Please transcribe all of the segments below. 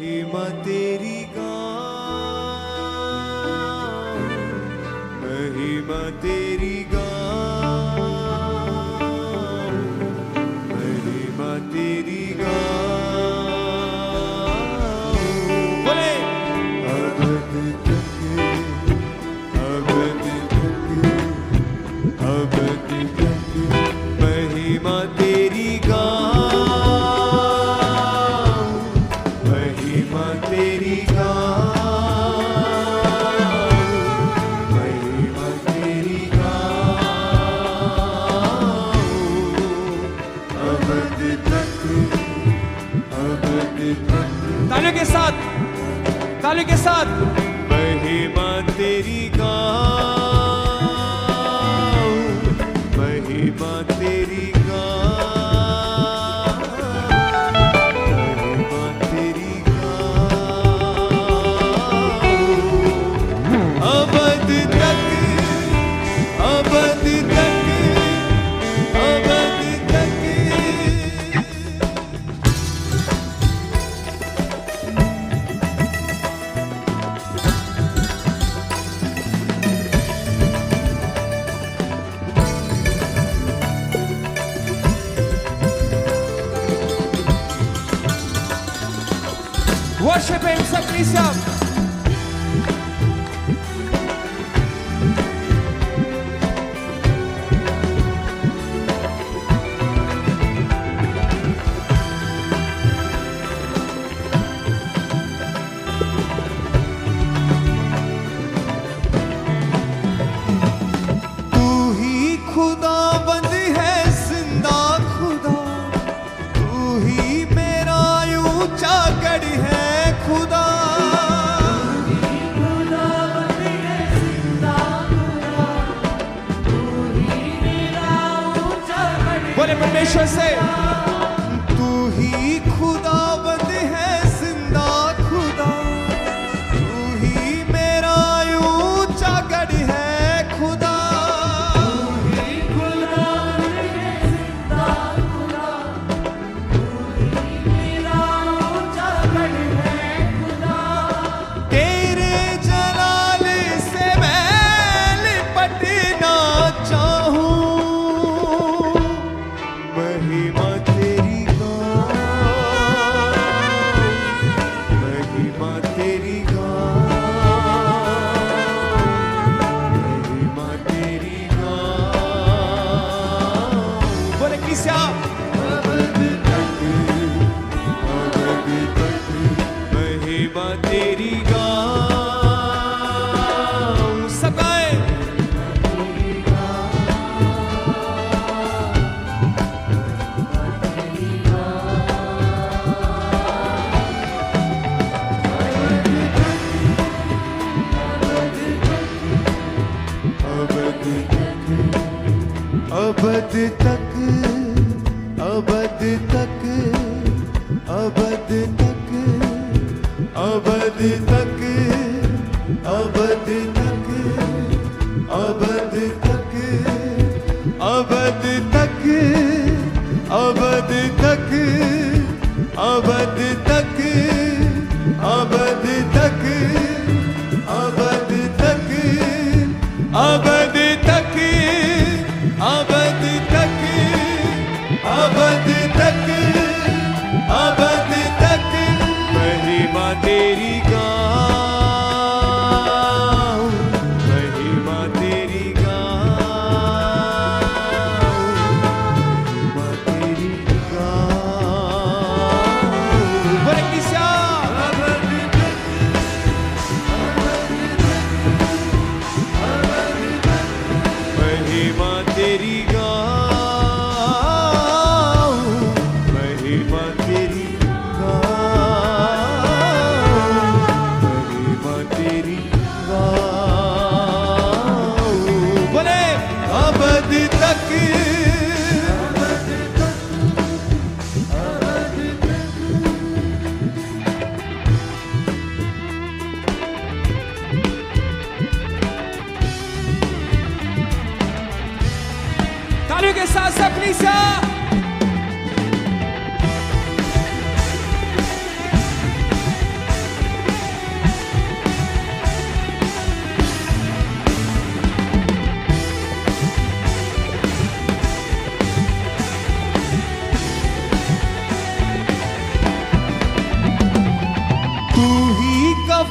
महिमा तेरी गाऊं, महिमा तेरी गाऊं, महिमा तेरी गाऊं। बोले अबद तक, अबद तक, अबद तक महिमा तेरी गाऊं, महिमा तेरी गाऊं, महिमा तेरी गाऊं, अबद तक, अबद तक। तालियों के साथ, तालियों के साथ महिमा तेरी गाऊं, महिमा तेरी गाऊं, महिमा तेरी गाऊं, अबद तक, अबद तक, अबद तक। Worship Him, Sakrisya. तू ही खुदाबंद है जिंदा खुदा, तू ही मेरा ऊंचा गढ़ है खुदा। बोले परमेश्वर से, तू ही खुदाबंद है जिंदा खुदा, तू ही मेरा ऊंचा गढ़ है खुदा। तेरे जलाल से मैं लिपटना चाहूं, महिमा तेरी गाऊं, महिमा तेरी गाऊं, महिमा तेरी गाऊं। बोले किस्या, अबद तक, अबद तक महिमा तेरी गाऊं। सकाए अबद तक, अबद तक, अबद तक, अबद तक, अबद तक, अबद तक, अबद तक, अबद तक, अबद तक, अबद तक, अबद तक, अबद तक, अबद तक, अबद तक, अबद तक महिमा तेरी गाऊं, महिमा तेरी गाऊं, महिमा तेरी गाऊं। बोले किस्या, अबद तक, महिमा तेरी गाऊं, महिमा तेरी गाऊं, महिमा तेरी गाऊं। बोले अबद तक, तालियों के साथ सकलीसा।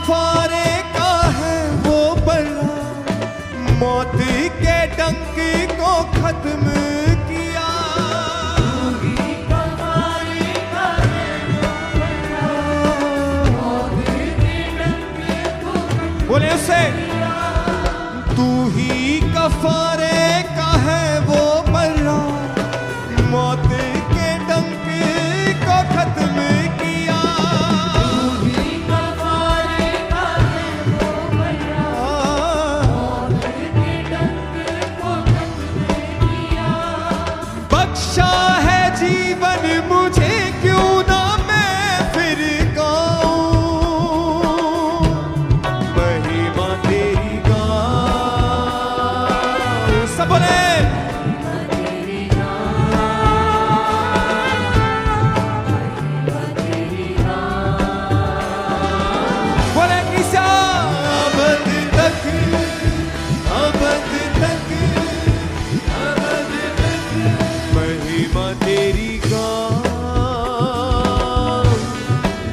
कफारे का है वो बड़ा, मौत के डंक को खत्म किया। बोले उससे, तू ही कफारे का है वो बड़ा, मौत के डंक को खत्म किया। बख्शा है जीवन मुझे क्यों ना मैं फिर गाऊं, महिमा तेरी गाऊं। सब बोले, बोले किसा अबद तक, अबद तक, अबद तक महिमा तेरी गाऊं,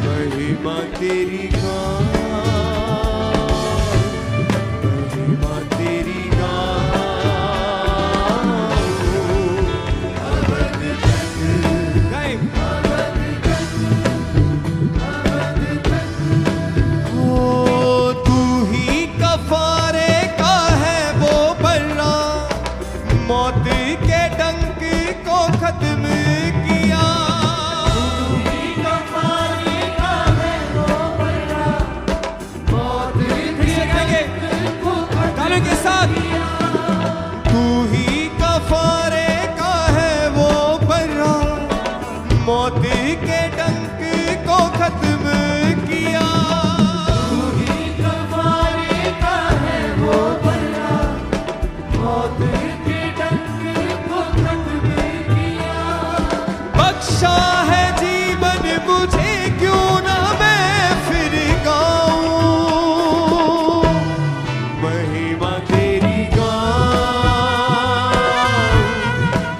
महिमा तेरी गाऊं, महिमा तेरी गाऊं। अबद तक गए, ओ तू ही कफारे का है वो बड़ा, मौत के डंक को खत्म किया। फिर से कहेंगे तालियों के साथ, तू ही कफारे का है वो बड़ा, मौत के डंक को खत्म किया। बख्शा है जीवन मुझे क्यों ना मैं फिर गाऊं, महिमा तेरी गाऊं,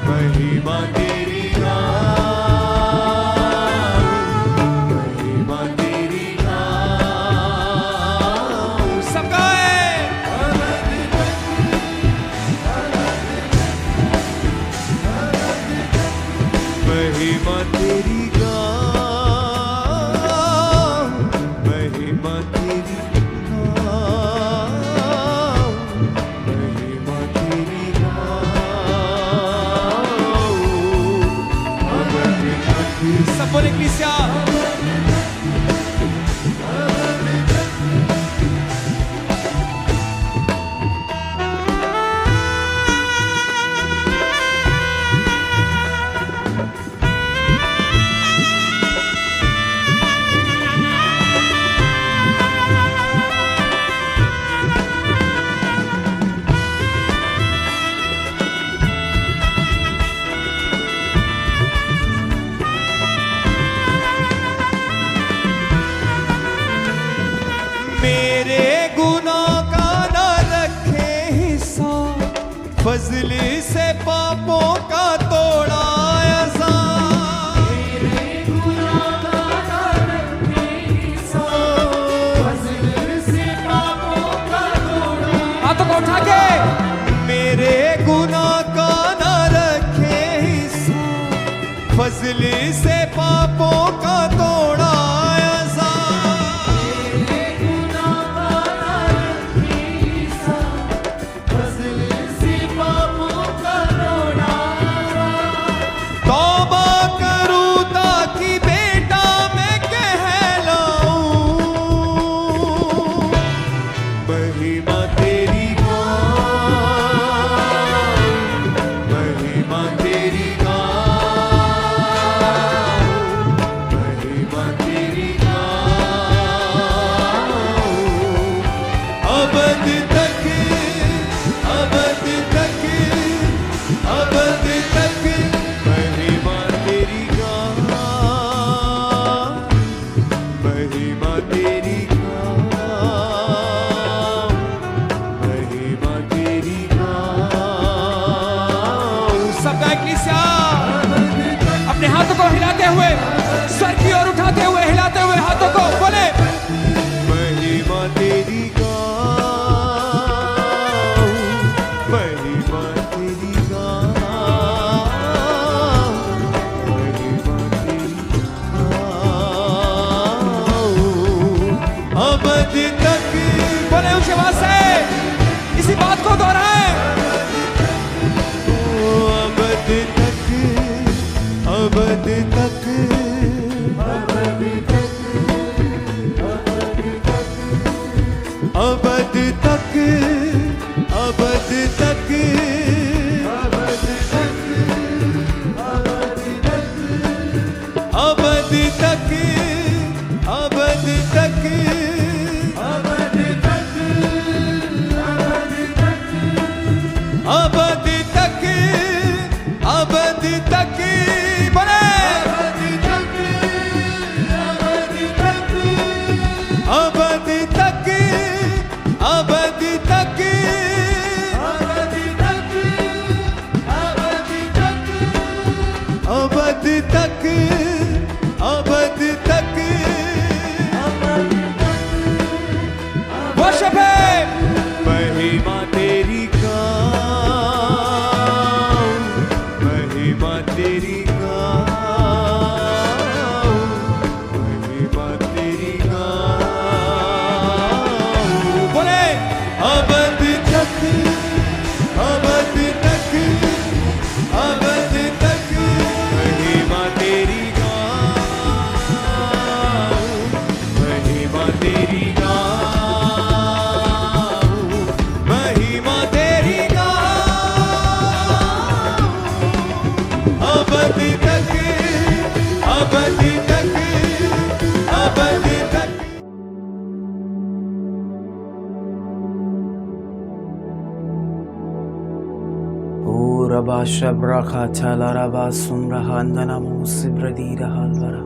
महिमा तेरी गाऊं, महिमा तेरी गाऊं। सब गाए, महिमा तेरी गाऊं, महिमा तेरी गाऊं, महिमा तेरी गाऊं। अबद तक सब बोले क्लिसिया, मेरे गुनाह का न रखे हिस्सा, फजल से पापों का तोड़ा अज़ान। मेरे गुनाह का न रखे हिस्सा, फजल से पापों का तोड़ा। हाथों को उठा के, मेरे गुनाह का न रखे हिस्सा, फजल से पापों का तोड़ा हाथों को हिलाते हुए, सर की ओर उठाते हुए, हिलाते हुए हाथों को बोले, को दोहराएं। अबद तक, अबद तक, अबद तक, अबद तक, अबद तक, अबद तक, अबद तक, अबद तक, अबद तक, अबद तक, अबद तक, बोले अबद तक, अबद तक, अबद तक, अबद तक, वर्शिप है। महिमा तेरी गाऊं, महिमा तेरी गाऊं, महिमा तेरी गाऊं। बोले अबद तक, अबद तक, अबद तक, महिमा तेरी गाऊं, महिमा तेरी गाऊं, महिमा तेरी गाऊं। अबद तक, अबद तक, अबद तक। Raba shabraka talaraba sumrahandana musibradira halvara.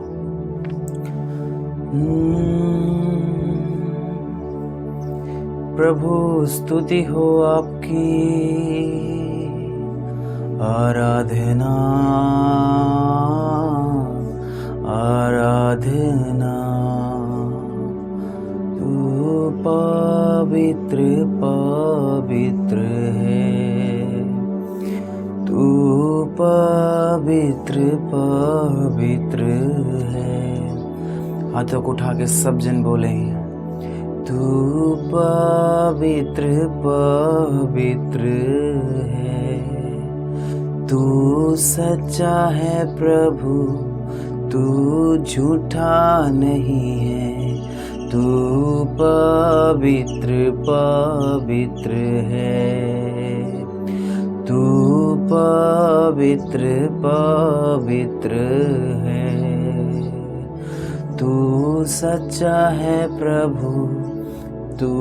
प्रभु स्तुति हो आपकी, आराधना आराधना। तू पवित्र पवित्र है, तू पवित्र पवित्र है। हाथों को उठा के सब जन बोले, तू पवित्र पवित्र है। तू सच्चा है प्रभु, तू झूठा नहीं है। तू पवित्र पवित्र है, तू पवित्र पवित्र है। तू सच्चा है प्रभु, तू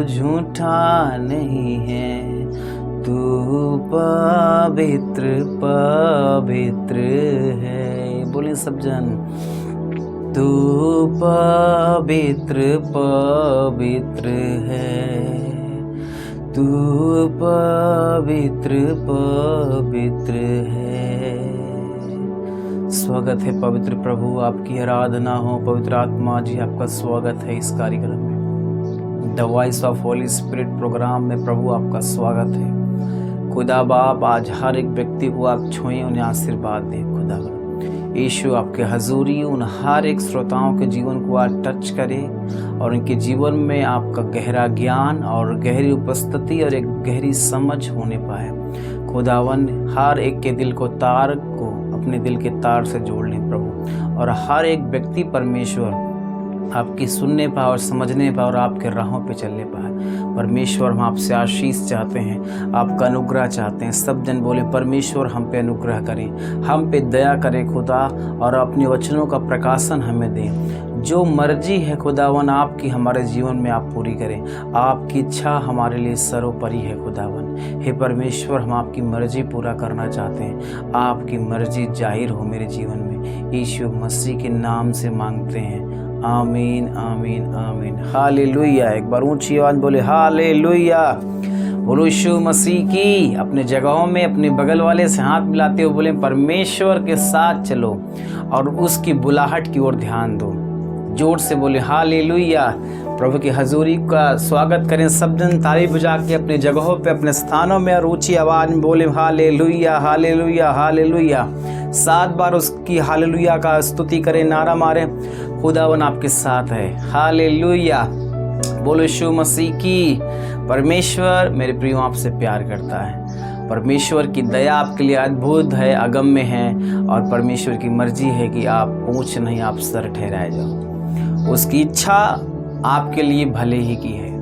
झूठा नहीं है। तू पवित्र पवित्र है। बोले सब जन, तू पवित्र पवित्र है, तू पवित्र पवित्र है। स्वागत है पवित्र प्रभु, आपकी आराधना हो। पवित्र आत्मा जी आपका स्वागत है इस कार्यक्रम में। The voice of Holi spirit programme में प्रभु आपका स्वागत है। खुदा बाप आज हर एक व्यक्ति को आप छुएं, उन्हें आशीर्वाद दें। खुदा यीशु आपके हजूरी उन हर एक श्रोताओं के जीवन को आज टच करें और उनके जीवन में आपका गहरा ज्ञान और गहरी उपस्थिति और एक गहरी समझ होने पाए। खुदावन हर एक के दिल को तार को अपने दिल के तार से जोड़ लें प्रभु, और हर एक व्यक्ति परमेश्वर आपकी सुनने पाए और समझने पाए और आपके राहों पे चलने पाए। परमेश्वर हम आपसे आशीष चाहते हैं, आपका अनुग्रह चाहते हैं। सब जन बोले परमेश्वर हम पे अनुग्रह करें, हम पे दया करें खुदा, और अपने वचनों का प्रकाशन हमें दें। जो मर्जी है खुदावन आपकी हमारे जीवन में आप पूरी करें। आपकी इच्छा हमारे लिए सर्वोपरि है खुदावन। हे परमेश्वर हम आपकी मर्जी पूरा करना चाहते हैं। आपकी मर्जी जाहिर हो मेरे जीवन में, यीशु मसीह के नाम से मांगते हैं। आमीन आमीन आमीन। हालेलुया। एक बार ऊंची आवाज बोले हालेलुया। बोलो यीशु मसीह की। अपने जगहों में अपने बगल वाले से हाथ मिलाते हुए बोले परमेश्वर के साथ चलो और उसकी बुलाहट की ओर ध्यान दो। जोर से बोले हालेलुया। प्रभु की हजूरी का स्वागत करें सब जन, ताली बजा के अपने जगहों पे अपने स्थानों में और ऊंची आवाज में बोले हालेलुया हालेलुया हालेलुया। 7 बार उसकी हालेलुया का स्तुति करें, नारा मारें। खुदावन आपके साथ है। हालेलुया बोलो यीशु मसीह की। परमेश्वर मेरे प्रियो आपसे प्यार करता है। परमेश्वर की दया आपके लिए अद्भुत है, अगम्य है, और परमेश्वर की मर्जी है कि आप पूंछ नहीं आप सर ठहराए जाओ। उसकी इच्छा आपके लिए भले ही की है।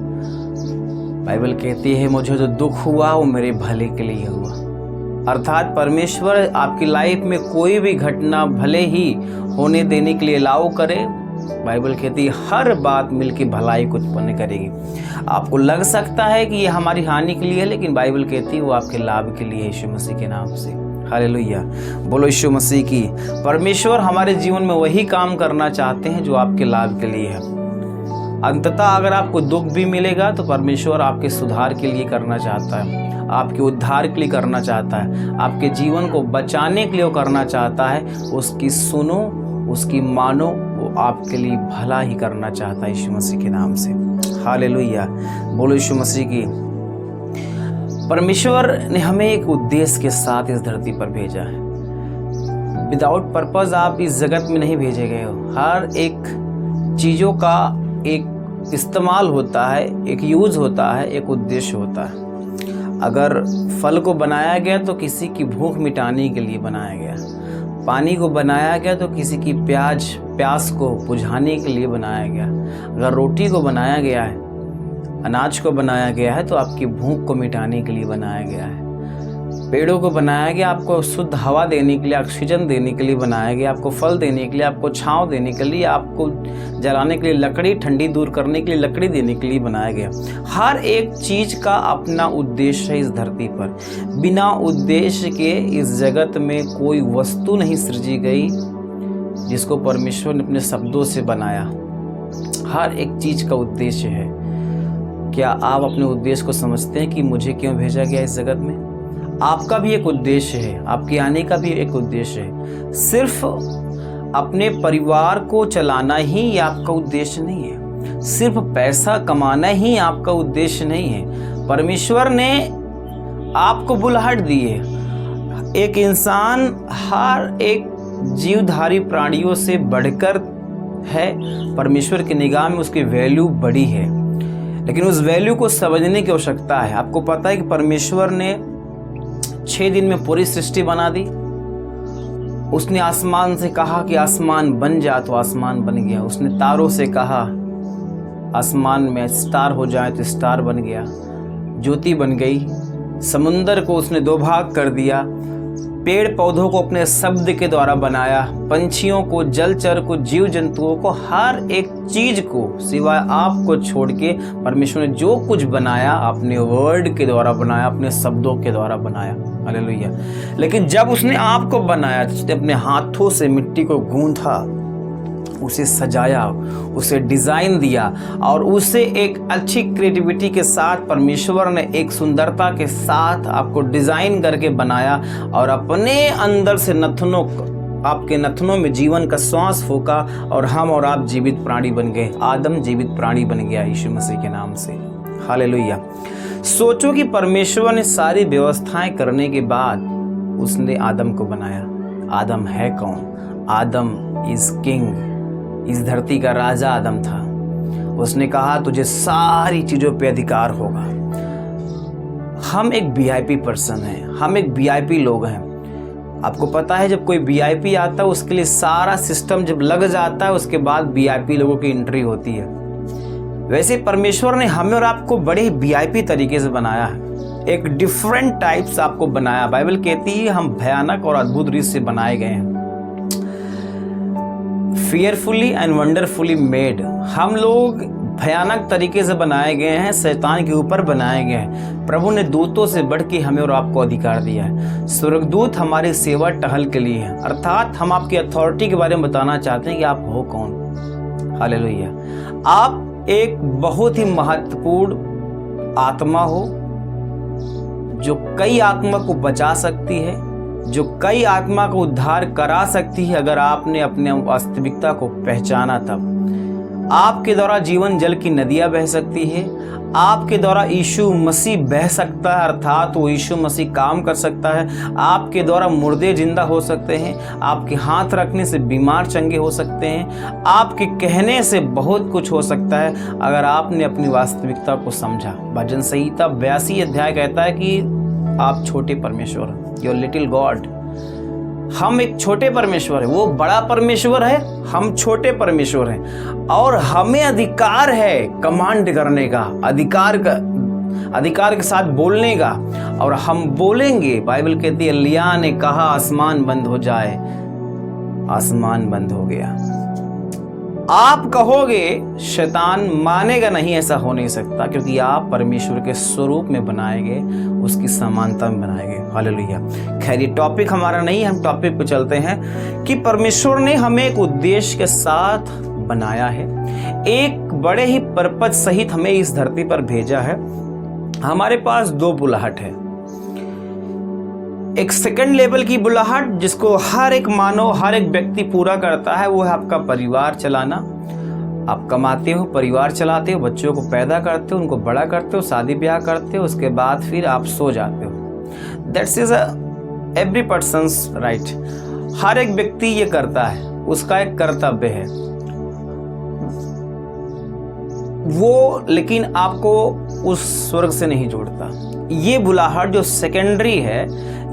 बाइबल कहती है मुझे जो दुख हुआ वो मेरे भले के लिए हुआ। अर्थात परमेश्वर आपकी लाइफ में कोई भी घटना भले ही होने देने के लिए अलाउ करे, बाइबल कहती है हर बात मिलकर भलाई को उत्पन्न करेगी। आपको लग सकता है कि ये हमारी हानि के लिए है, लेकिन बाइबल कहती है वो आपके लाभ के लिए, यीशु मसीह के नाम से। हालेलुया, बोलो यीशु मसीह की। परमेश्वर हमारे जीवन में वही काम करना चाहते हैं जो आपके लाभ के लिए है। अंततः अगर आपको दुख भी मिलेगा तो परमेश्वर आपके सुधार के लिए करना चाहता है, आपके उद्धार के लिए करना चाहता है, आपके जीवन को बचाने के लिए वो करना चाहता है। उसकी सुनो, उसकी मानो, वो आपके लिए भला ही करना चाहता है यीशु मसीह के नाम से। हालेलुया, बोलो यीशु मसीह की। परमेश्वर ने हमें एक उद्देश्य के साथ इस धरती पर भेजा है। विदाउट पर्पस आप इस जगत में नहीं भेजे गए हो। हर एक चीज़ों का एक इस्तेमाल होता है, एक यूज होता है, एक उद्देश्य होता है। अगर फल को बनाया गया तो किसी की भूख मिटाने के लिए बनाया गया, पानी को बनाया गया तो किसी की प्यास को बुझाने के लिए बनाया गया। अगर रोटी को बनाया गया है, अनाज को बनाया गया है तो आपकी भूख को मिटाने के लिए बनाया गया है। पेड़ों को बनाया गया आपको शुद्ध हवा देने के लिए, ऑक्सीजन देने के लिए बनाया गया, आपको फल देने के लिए, आपको छांव देने के लिए, आपको जलाने के लिए लकड़ी, ठंडी दूर करने के लिए लकड़ी देने के लिए बनाया गया। हर एक चीज़ का अपना उद्देश्य है इस धरती पर। बिना उद्देश्य के इस जगत में कोई वस्तु नहीं सृजी गई जिसको परमेश्वर ने अपने शब्दों से बनाया। हर एक चीज़ का उद्देश्य है। क्या आप अपने उद्देश्य को समझते हैं कि मुझे क्यों भेजा गया इस जगत में? आपका भी एक उद्देश्य है, आपके आने का भी एक उद्देश्य है। सिर्फ अपने परिवार को चलाना ही आपका उद्देश्य नहीं है, सिर्फ पैसा कमाना ही आपका उद्देश्य नहीं है। परमेश्वर ने आपको बुलाहट दी है। एक इंसान हर एक जीवधारी प्राणियों से बढ़कर है। परमेश्वर की निगाह में उसकी वैल्यू बड़ी है, लेकिन उस वैल्यू को समझने की आवश्यकता है। आपको पता है कि परमेश्वर ने 6 दिन में पूरी सृष्टि बना दी। उसने आसमान से कहा कि आसमान बन जा, तो आसमान बन गया। उसने तारों से कहा आसमान में स्टार हो जाए, तो स्टार बन गया, ज्योति बन गई। समुंदर को उसने 2 भाग कर दिया। पेड़ पौधों को अपने शब्द के द्वारा बनाया, पंछियों को, जलचर को, जीव जंतुओं को, हर एक चीज को सिवाय आपको छोड़ के परमेश्वर ने जो कुछ बनाया अपने वर्ड के द्वारा बनाया, अपने शब्दों के द्वारा बनाया। हालेलुया। लेकिन जब उसने आपको बनाया तो उसने अपने हाथों से मिट्टी को गूंथा, उसे सजाया, उसे डिज़ाइन दिया, और उसे एक अच्छी क्रिएटिविटी के साथ परमेश्वर ने एक सुंदरता के साथ आपको डिज़ाइन करके बनाया, और अपने अंदर से आपके नथनों में जीवन का श्वास फूका, और हम और आप जीवित प्राणी बन गए। आदम जीवित प्राणी बन गया यीशु मसीह के नाम से। हालेलुया। सोचो कि परमेश्वर ने सारी व्यवस्थाएं करने के बाद उसने आदम को बनाया। आदम है कौन? आदम इज किंग। इस धरती का राजा आदम था। उसने कहा तुझे सारी चीजों पे अधिकार होगा। हम एक वीआईपी पर्सन हैं, हम एक वीआईपी लोग हैं। आपको पता है जब कोई वीआईपी आता है उसके लिए सारा सिस्टम जब लग जाता है उसके बाद वीआईपी लोगों की एंट्री होती है। वैसे परमेश्वर ने हमें और आपको बड़े वीआईपी तरीके से बनाया है, एक डिफरेंट टाइप्स आपको बनाया। बाइबल कहती है हम भयानक और अद्भुत रीत से बनाए गए हैं, fearfully and wonderfully made। हम लोग भयानक तरीके से बनाए गए हैं, शैतान के ऊपर बनाए गए हैं। प्रभु ने दूतों से बढ़ के हमें और आपको अधिकार दिया है। स्वर्गदूत हमारी सेवा टहल के लिए है, अर्थात हम आपकी अथॉरिटी के बारे में बताना चाहते हैं कि आप हो कौन। हालेलुया। आप एक बहुत ही महत्वपूर्ण आत्मा हो जो कई आत्मा को बचा सकती है, जो कई आत्मा को उद्धार करा सकती है अगर आपने अपने वास्तविकता को पहचाना तब। आपके द्वारा जीवन जल की नदियां बह सकती है। आपके द्वारा यीशु मसीह बह सकता है, अर्थात वो यीशु मसीह काम कर सकता है। आपके द्वारा मुर्दे जिंदा हो सकते हैं। आपके हाथ रखने से बीमार चंगे हो सकते हैं। आपके कहने से बहुत कुछ हो सकता है अगर आपने अपनी वास्तविकता को समझा। भजन संहिता 82 अध्याय कहता है कि आप छोटे परमेश्वर, योर लिटिल गॉड। हम एक छोटे परमेश्वर है, वो बड़ा परमेश्वर है, हम छोटे परमेश्वर हैं। और हमें अधिकार है कमांड करने का, अधिकार के साथ बोलने का, और हम बोलेंगे। बाइबल कहती है एलिय्याह ने कहा आसमान बंद हो जाए, आसमान बंद हो गया। आप कहोगे, शैतान मानेगा नहीं, ऐसा हो नहीं सकता, क्योंकि आप परमेश्वर के स्वरूप में बनाए गए, उसकी समानता में बनाए गए। हालेलुया। खैर ये टॉपिक हमारा नहीं, हम टॉपिक पे चलते हैं कि परमेश्वर ने हमें एक उद्देश्य के साथ बनाया है, एक बड़े ही पर्पज सहित हमें इस धरती पर भेजा है। हमारे पास 2 बुलाहट है। एक सेकंड लेवल की बुलाहट जिसको हर एक मानव, हर एक व्यक्ति पूरा करता है, वो है आपका परिवार चलाना। आप कमाते हो, परिवार चलाते हो, बच्चों को पैदा करते हो, उनको बड़ा करते हो, शादी ब्याह करते हो, उसके बाद फिर आप सो जाते हो। That's is every person's right. हर एक व्यक्ति ये करता है, उसका एक कर्तव्य है वो, लेकिन आपको उस स्वर्ग से नहीं जोड़ता। ये बुलाहट जो सेकेंडरी है,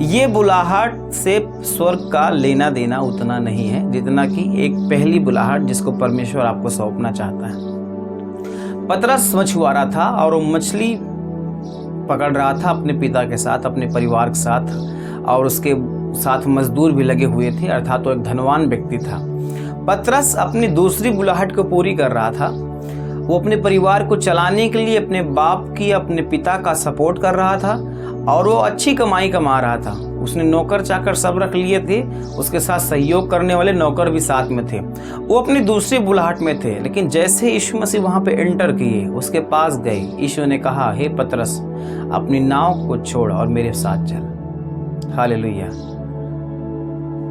ये बुलाहट से स्वर्ग का लेना देना उतना नहीं है जितना कि एक पहली बुलाहट जिसको परमेश्वर आपको सौंपना चाहता है। पतरस मछुआरा था और वो मछली पकड़ रहा था अपने पिता के साथ, अपने परिवार के साथ, और उसके साथ मजदूर भी लगे हुए थे, अर्थात वो एक धनवान व्यक्ति था। पतरस अपनी दूसरी बुलाहट को पूरी कर रहा था। वो अपने परिवार को चलाने के लिए अपने बाप की, अपने पिता का सपोर्ट कर रहा था, और वो अच्छी कमाई कमा रहा था। उसने नौकर चाकर सब रख लिए थे, उसके साथ सहयोग करने वाले नौकर भी साथ में थे। वो अपनी दूसरी बुलाहट में थे। लेकिन जैसे यीशु मसीह वहां पे एंटर किए, उसके पास गए, यीशु ने कहा, हे पतरस, अपनी नाव को छोड़ और मेरे साथ चल। हालेलुया।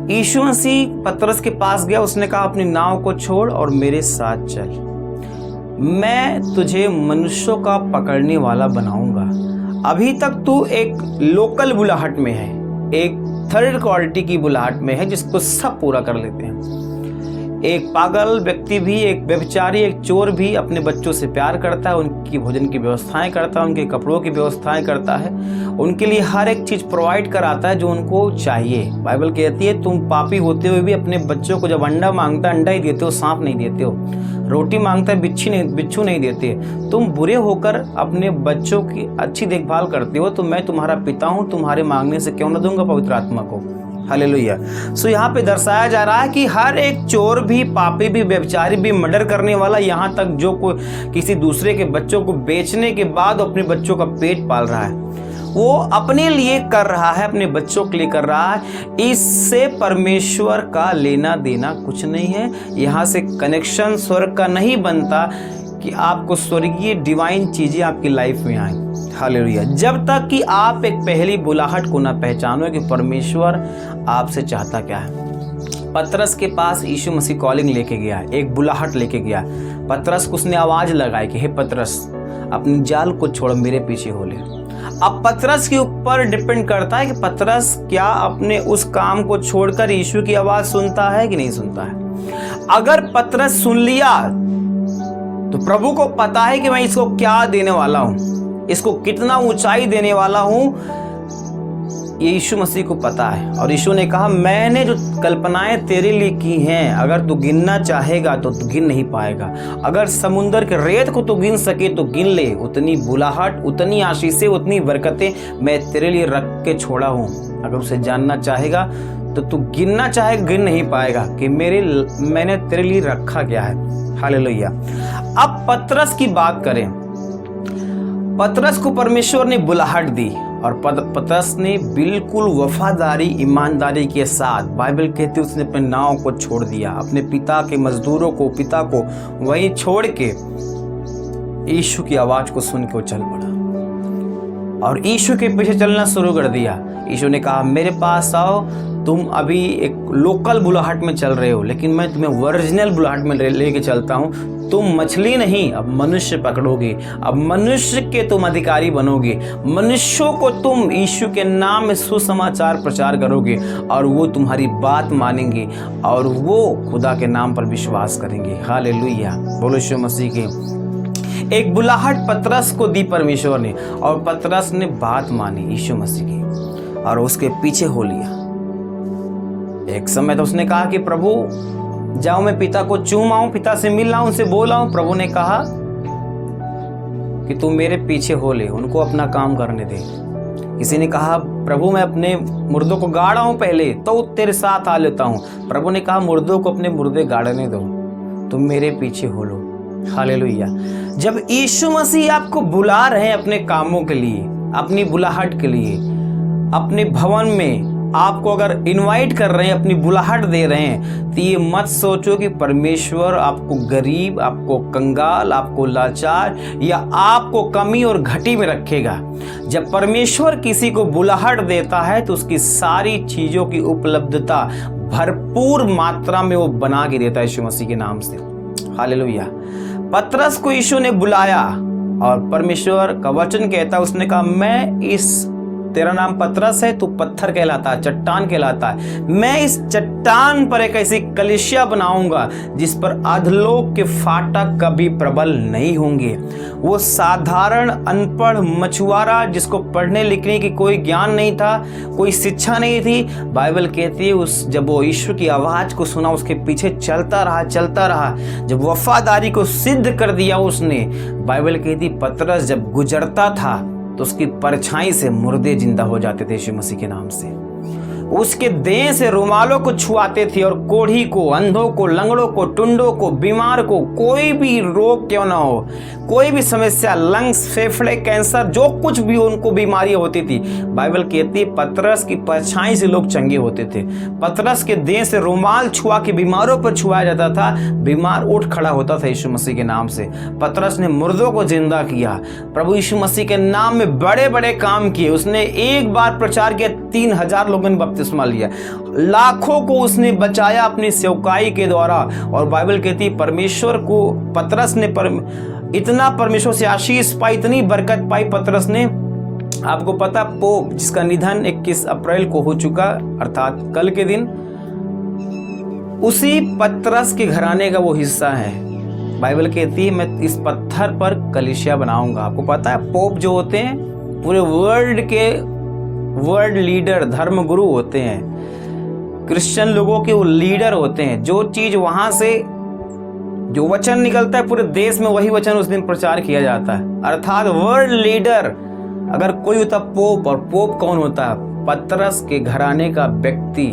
यीशु मसीह पतरस के पास गया, उसने कहा अपनी नाव को छोड़ और मेरे साथ चल, मैं तुझे मनुष्यों का पकड़ने वाला बनाऊंगा। अभी तक तू एक लोकल बुलाहट में है, एक थर्ड क्वालिटी की बुलाहट में है जिसको सब पूरा कर लेते हैं। एक पागल व्यक्ति भी, एक व्यभिचारी, एक चोर भी अपने बच्चों से प्यार करता है, उनकी भोजन की व्यवस्थाएं करता है, उनके कपड़ों की व्यवस्थाएं करता है, उनके लिए हर एक चीज प्रोवाइड कराता है जो उनको चाहिए। बाइबल कहती है तुम पापी होते हुए भी अपने बच्चों को जब अंडा मांगता है अंडा ही देते हो, सांप नहीं देते हो। रोटी मांगता है बिच्छू नहीं देते। तुम बुरे होकर अपने बच्चों की अच्छी देखभाल करते हो, तो मैं तुम्हारा पिता हूँ, तुम्हारे मांगने से क्यों न दूंगा पवित्र आत्मा को। हालेलुया। सो यहाँ पे दर्शाया जा रहा है कि हर एक चोर भी, पापी भी, व्यभिचारी भी, मर्डर करने वाला, यहाँ तक जो कोई किसी दूसरे के बच्चों को बेचने के बाद अपने बच्चों का पेट पाल रहा है, वो अपने लिए कर रहा है, अपने बच्चों के लिए कर रहा है। इससे परमेश्वर का लेना देना कुछ नहीं है। यहाँ से कनेक्शन स्वर्ग का नहीं बनता कि आपको स्वर्गीय डिवाइन चीजें आपकी लाइफ में आए। हालेलुया। जब तक कि आप एक पहली बुलाहट को ना पहचानो कि परमेश्वर आपसे चाहता क्या है। पतरस के पास यीशु मसीह कॉलिंग लेके गया, एक बुलाहट लेके गया। पतरस को उसने आवाज लगाई कि हे पतरस, अपनी जाल को छोड़ मेरे पीछे हो ले। अब पतरस के ऊपर डिपेंड करता है कि पतरस क्या अपने उस काम को छोड़कर यीशु की आवाज सुनता है कि नहीं सुनता है। अगर पतरस सुन लिया तो प्रभु को पता है कि मैं इसको क्या देने वाला हूं, इसको कितना ऊंचाई देने वाला हूं, ये यीशु मसीह को पता है। और यीशु ने कहा मैंने जो कल्पनाएं तेरे लिए की हैं, अगर तू गिनना चाहेगा तो तू गिन नहीं पाएगा। अगर समुंदर के रेत को तू गिन सके तो गिन ले। उतनी बुलाहट, उतनी आशीषें, उतनी बरकतें मैं तेरे लिए रख के छोड़ा हूं। अगर उसे जानना चाहेगा तो तू गिनना चाहेगा, गिन नहीं पाएगा कि मैंने तेरे लिए रखा क्या है। हालेलुया। अब पतरस की बात करें। पतरस को परमेश्वर ने बुलाहट दी और पतरस ने बिल्कुल वफादारी, ईमानदारी के साथ, बाइबल कहती है उसने अपने नाव को छोड़ दिया, अपने पिता के मजदूरों को, पिता को वहीं छोड़ के यीशु की आवाज को सुन के वो चल पड़ा और यीशु के पीछे चलना शुरू कर दिया। यीशु ने कहा मेरे पास आओ तुम अभी एक लोकल बुलाहट में चल रहे हो, लेकिन मैं तुम्हें ओरिजिनल बुलाहट में लेके चलता हूँ। तुम मछली नहीं, अब मनुष्य पकड़ोगे, अब मनुष्य के तुम अधिकारी बनोगे, मनुष्यों को तुम यीशु के नाम में सुसमाचार प्रचार करोगे और वो तुम्हारी बात मानेंगे और वो खुदा के नाम पर विश्वास करेंगे। हालेलुया, बोलो यीशु मसीह के। एक बुलाहट पतरस को दी परमेश्वर ने और पतरस ने बात मानी यीशु मसीह की और उसके पीछे हो लिया। एक समय तो उसने कहा कि प्रभु जाओ, मैं पिता को चूम आऊं, पिता से मिल आऊं, उनसे बोल आऊं। प्रभु ने कहा कि तू मेरे पीछे हो ले, उनको अपना काम करने दे। किसी ने कहा प्रभु मैं अपने मुर्दों को गाड़ा हूं पहले तो तेरे साथ आ लेता हूं। प्रभु ने कहा मुर्दों को अपने मुर्दे गाड़ने दो, तुम मेरे पीछे हो लो। हालेलुया। जब यीशु मसीह आपको बुला रहे हैं अपने कामों के लिए, अपनी बुलाहट के लिए, अपने भवन में आपको अगर इनवाइट कर रहे हैं, अपनी बुलाहट दे रहे हैं, तो ये मत सोचो कि परमेश्वर आपको गरीब, आपको कंगाल, आपको लाचार या आपको कमी और घटी में रखेगा। जब परमेश्वर किसी को बुलाहट देता है तो उसकी सारी चीजों की उपलब्धता भरपूर मात्रा में वो बना के देता है यीशु मसीह के नाम से। हालेलुया। पतरस को यीशु ने बुलाया और परमेश्वर का वचन कहता है, उसने कहा मैं तेरा नाम पतरस है, तू पत्थर कहलाता है, चट्टान कहलाता है। मैं इस चट्टान पर एक ऐसी कलीसिया बनाऊंगा जिस पर अधलोक के फाटक कभी प्रबल नहीं होंगे। वो साधारण अनपढ़ मछुआरा जिसको पढ़ने लिखने की कोई ज्ञान नहीं था, कोई शिक्षा नहीं थी, बाइबल कहती है जब वो ईश्वर की आवाज को सुना उसके पीछे चलता रहा। जब वफादारी को सिद्ध कर दिया उसने, बाइबल कहती पतरस जब गुजरता था तो उसकी परछाई से मुर्दे जिंदा हो जाते थे यीशु मसीह के नाम से। उसके देह से रुमालों को छुआते थे और कोढ़ी को, अंधों को, लंगड़ों को, टुंडों को, बीमार को, कोई भी रोग क्यों ना हो, कोई भी समस्या, लंग्स, फेफड़े, कैंसर, जो कुछ भी उनको बीमारियां होती थी, बाइबल कहती है पतरस की परछाई से लोग चंगे होते थे। पतरस के देह से रुमाल छुआ के बीमारों पर छुआया जाता था, बीमार उठ खड़ा होता था यीशु मसीह के नाम से। पतरस ने मुर्दों को जिंदा किया। प्रभु यीशु मसीह के नाम में बड़े बड़े काम किए। उसने एक बार प्रचार किया, 3000 लोगों ने बपतिस्मा लिया, लाखों को उसने बचाया अपनी सेवकाई के द्वारा। और बाइबल कहती है परमेश्वर को पतरस ने इतना परमेश्वर से आशीष पाई, इतनी बरकत पाई पतरस ने। आपको पता पोप जिसका निधन 21 अप्रैल को हो चुका, अर्थात कल के दिन, उसी पतरस के घराने का वो हिस्सा है। बाइबल कहती है मैं इस पत्थर पर कलीसिया बनाऊंगा। आपको पता है पोप जो होते हैं पूरे वर्ल्ड के वर्ल्ड लीडर, धर्म गुरु होते हैं, क्रिश्चियन लोगों के वो लीडर होते हैं। जो चीज वहां से जो वचन निकलता है पूरे देश में वही वचन उस दिन प्रचार किया जाता है, अर्थात वर्ल्ड लीडर अगर कोई होता पोप। और पोप कौन होता है? पतरस के घराने का व्यक्ति।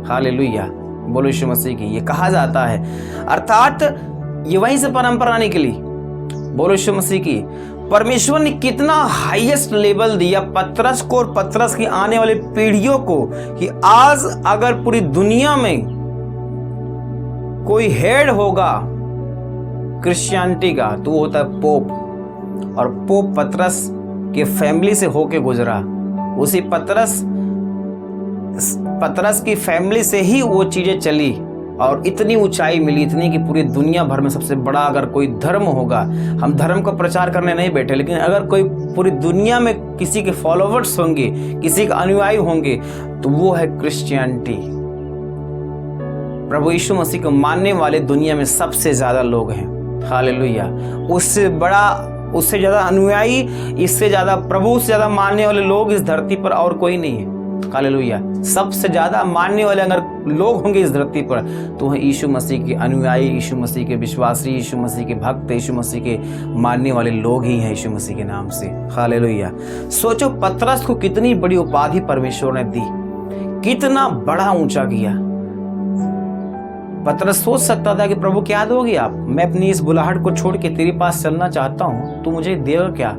हालेलुया, बोलो यीशु मसीह की। ये कहा जाता है, अर्थात ये वहीं से परंपरा निकली। बोलो यीशु मसीह की। परमेश्वर ने कितना हाईएस्ट लेवल दिया पतरस को और पतरस की आने वाली पीढ़ियों को कि आज अगर पूरी दुनिया में कोई हेड होगा क्रिश्चियनिटी का तो वो होता है पोप। और पोप पतरस के फैमिली से होके गुजरा। उसी पतरस की फैमिली से ही वो चीजें चली और इतनी ऊंचाई मिली, इतनी कि पूरी दुनिया भर में सबसे बड़ा अगर कोई धर्म होगा, हम धर्म का प्रचार करने नहीं बैठे, लेकिन अगर कोई पूरी दुनिया में किसी के फॉलोवर्स होंगे, किसी के अनुयायी होंगे, तो वो है क्रिश्चियनिटी। प्रभु यीशु मसीह को मानने वाले दुनिया में सबसे ज्यादा लोग हैं। हालेलुया। उससे बड़ा, उससे ज्यादा अनुयायी, इससे ज्यादा, प्रभु से ज्यादा मानने वाले लोग इस धरती पर और कोई नहीं है। हालेलुया। सबसे ज्यादा मानने वाले अगर लोग होंगे इस धरती पर तो है यीशु मसीह के अनुयायी, यीशु मसीह के विश्वासी, यीशु मसीह के भक्त, यीशु मसीह के मानने वाले लोग ही हैं यीशु मसीह के नाम से। हालेलुया। सोचो पतरस को कितनी बड़ी उपाधि परमेश्वर ने दी, कितना बड़ा ऊंचा किया। पतरस सोच सकता था कि प्रभु क्या दोगे आप, मैं अपनी इस बुलाहट को छोड़ के तेरे पास चलना चाहता हूं, तू मुझे देगा क्या?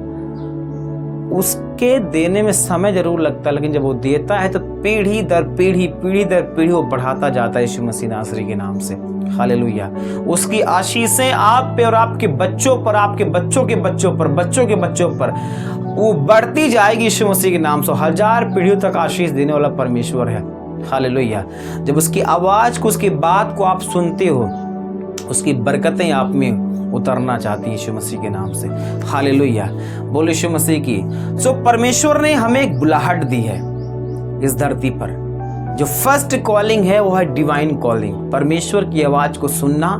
उसके देने में समय जरूर लगता है, लेकिन जब वो देता है तो पीढ़ी दर पीढ़ी वो बढ़ाता जाता है यीशु मसीह नासरी के नाम से। हालेलुया। उसकी आशीषें आप पे और आपके बच्चों पर, आपके बच्चों के बच्चों पर, बच्चों के बच्चों पर वो बढ़ती जाएगी यीशु मसीह के नाम से। 1000 पीढ़ियों तक आशीष देने वाला परमेश्वर है। हालेलुया। जब उसकी आवाज़ को, उसकी बात को आप सुनते हो, उसकी बरकतें आप में उतरना चाहती है यीशु मसीह के नाम से। हालेलुया, बोले यीशु मसीह की। सो परमेश्वर ने हमें एक बुलाहट दी है इस धरती पर। जो फर्स्ट कॉलिंग है वो है डिवाइन कॉलिंग। परमेश्वर की आवाज़ को सुनना,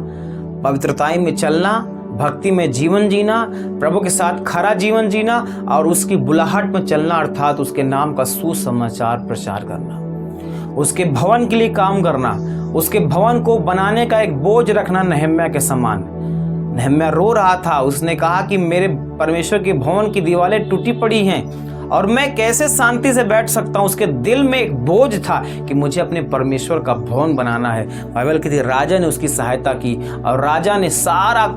पवित्रताई में चलना, भक्ति में जीवन जीना, प्रभु के साथ खरा जीवन जीना और उसकी बुलाहट में चलना, अर्थात उसके नाम का सुसमाचार प्रचार करना, उसके भवन के लिए काम करना, उसके भवन को बनाने का एक बोझ रखना। नहम्याह के समान नहम्याह रो रहा था, उसने कहा कि मेरे परमेश्वर के भवन की दीवारें टूटी पड़ी हैं और मैं कैसे शांति से बैठ सकता हूँ। उसके दिल में एक बोझ था कि मुझे अपने परमेश्वर का भवन बनाना है। बाइबल कहती है राजा ने उसकी सहायता की और राजा ने सारा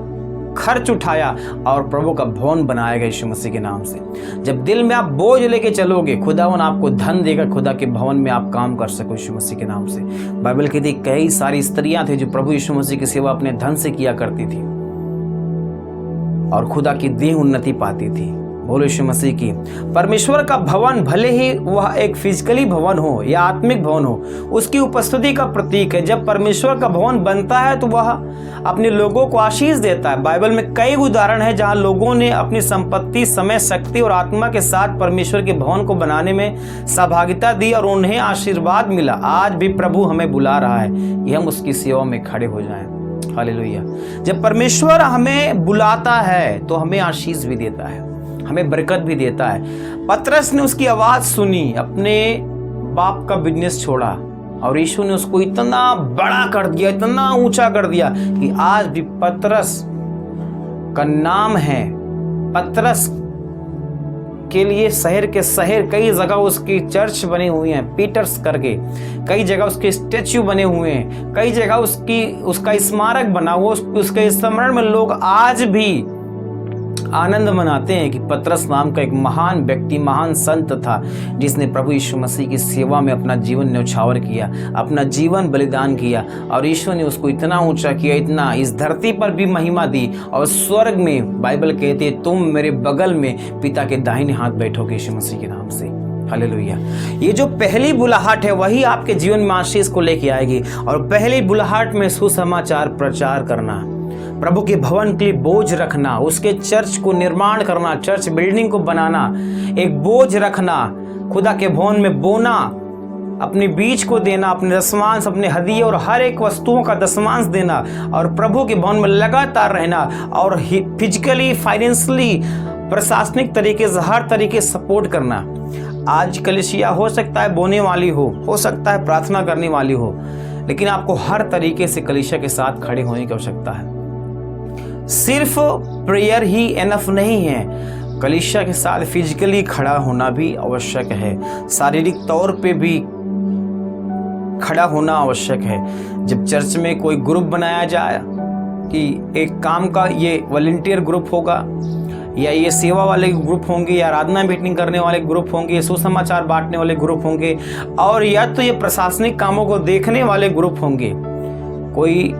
खर्च उठाया और प्रभु का भवन बनाया गया यीशु मसीह के नाम से। जब दिल में आप बोझ लेके चलोगे, खुदावन आपको धन देगा, खुदा के भवन में आप काम कर सको यीशु मसीह के नाम से। बाइबल कहती है कई सारी स्त्रियां थी जो प्रभु यीशु मसीह की सेवा अपने धन से किया करती थी और खुदा की देह उन्नति पाती थी। बोलो यीशु मसीह की। परमेश्वर का भवन भले ही वह एक फिजिकली भवन हो या आत्मिक भवन हो, उसकी उपस्थिति का प्रतीक है। जब परमेश्वर का भवन बनता है तो वह अपने लोगों को आशीष देता है। बाइबल में कई उदाहरण है जहां लोगों ने अपनी संपत्ति, समय, शक्ति और आत्मा के साथ परमेश्वर के भवन को बनाने में सहभागिता दी और उन्हें आशीर्वाद मिला। आज भी प्रभु हमें बुला रहा है कि हम उसकी सेवा में खड़े हो जाएं। हालेलुया। जब परमेश्वर हमें बुलाता है तो हमें आशीष भी देता है, हमें बरकत भी देता है। पतरस ने उसकी आवाज सुनी, अपने बाप का बिजनेस छोड़ा और यीशु ने उसको इतना बड़ा कर दिया, इतना ऊंचा कर दिया कि आज भी पतरस का नाम है। पतरस के लिए शहर के शहर कई जगह उसकी चर्च बने हुए हैं, पीटर्स करके, कई जगह उसके स्टैच्यू बने हुए हैं, कई जगह उसका स्मारक बना हुआ। उसके स्मरण में लोग आज भी आनंद मनाते हैं कि पतरस नाम का एक महान व्यक्ति, महान संत था जिसने प्रभु यीशु मसीह की सेवा में अपना जीवन न्यौछावर किया, अपना जीवन बलिदान किया और यीशु ने उसको इतना ऊंचा किया, इतना इस धरती पर भी महिमा दी और स्वर्ग में बाइबल कहती है तुम मेरे बगल में पिता के दाहिने हाथ बैठोगे यीशु मसीह के नाम से। हालेलुया। ये जो पहली बुलाहट है वही आपके जीवन में आशीष को लेके आएगी और पहली बुलाहट में सुसमाचार प्रचार करना, प्रभु के भवन के लिए बोझ रखना, उसके चर्च को निर्माण करना, चर्च बिल्डिंग को बनाना, एक बोझ रखना, खुदा के भवन में बोना, अपने बीज को देना, अपने दशमांश, अपने हदिये और हर एक वस्तुओं का दशमांश देना और प्रभु के भवन में लगातार रहना और फिजिकली, फाइनेंशियली, प्रशासनिक तरीके से हर तरीके सपोर्ट करना। आज कलीसिया हो सकता है बोने वाली हो सकता है प्रार्थना करने वाली हो, लेकिन आपको हर तरीके से कलीसिया के साथ खड़े होने की आवश्यकता है। सिर्फ प्रेयर ही एनफ नहीं है, कलीसिया के साथ फिजिकली खड़ा होना भी आवश्यक है, शारीरिक तौर पे भी खड़ा होना आवश्यक है। जब चर्च में कोई ग्रुप बनाया जाए कि एक काम का ये वॉलंटियर ग्रुप होगा या ये सेवा वाले ग्रुप होंगे या आराधना मीटिंग करने वाले ग्रुप होंगे, सुसमाचार बांटने वाले ग्रुप होंगे और या तो ये प्रशासनिक कामों को देखने वाले ग्रुप होंगे, कोई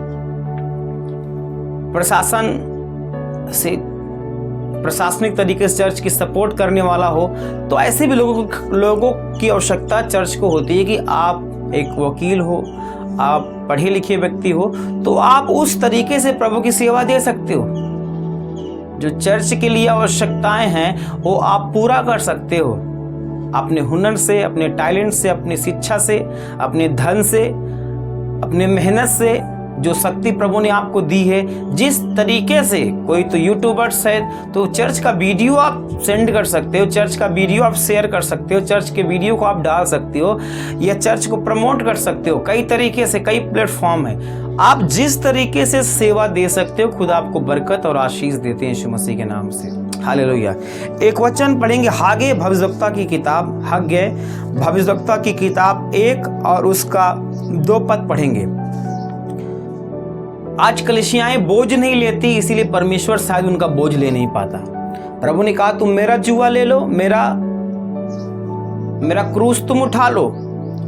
प्रशासनिक तरीके से चर्च की सपोर्ट करने वाला हो, तो ऐसे भी लोगों की आवश्यकता चर्च को होती है कि आप एक वकील हो, आप पढ़े लिखे व्यक्ति हो, तो आप उस तरीके से प्रभु की सेवा दे सकते हो। जो चर्च के लिए आवश्यकताएं हैं वो आप पूरा कर सकते हो अपने हुनर से, अपने टैलेंट से, अपनी शिक्षा से, अपने धन से, अपने मेहनत से, जो शक्ति प्रभु ने आपको दी है। जिस तरीके से कोई तो यूट्यूबर्स है तो चर्च का वीडियो आप सेंड कर सकते हो, चर्च का वीडियो आप शेयर कर सकते हो, चर्च के वीडियो को आप डाल सकते हो या चर्च को प्रमोट कर सकते हो। कई तरीके से कई प्लेटफॉर्म है, आप जिस तरीके से सेवा दे सकते हो खुदा आपको बरकत और आशीष देते हैं यीशु मसीह के नाम से। हालेलुया। एक वचन पढ़ेंगे हागे भविष्यवक्ता की किताब, हग्गे भविष्यवक्ता की किताब 1 और उसका 2 पद पढ़ेंगे। आज कलीसियाएं बोझ नहीं लेती, इसीलिए परमेश्वर शायद उनका बोझ ले नहीं पाता। प्रभु ने कहा तुम मेरा जुआ ले लो, मेरा क्रूस तुम उठा लो,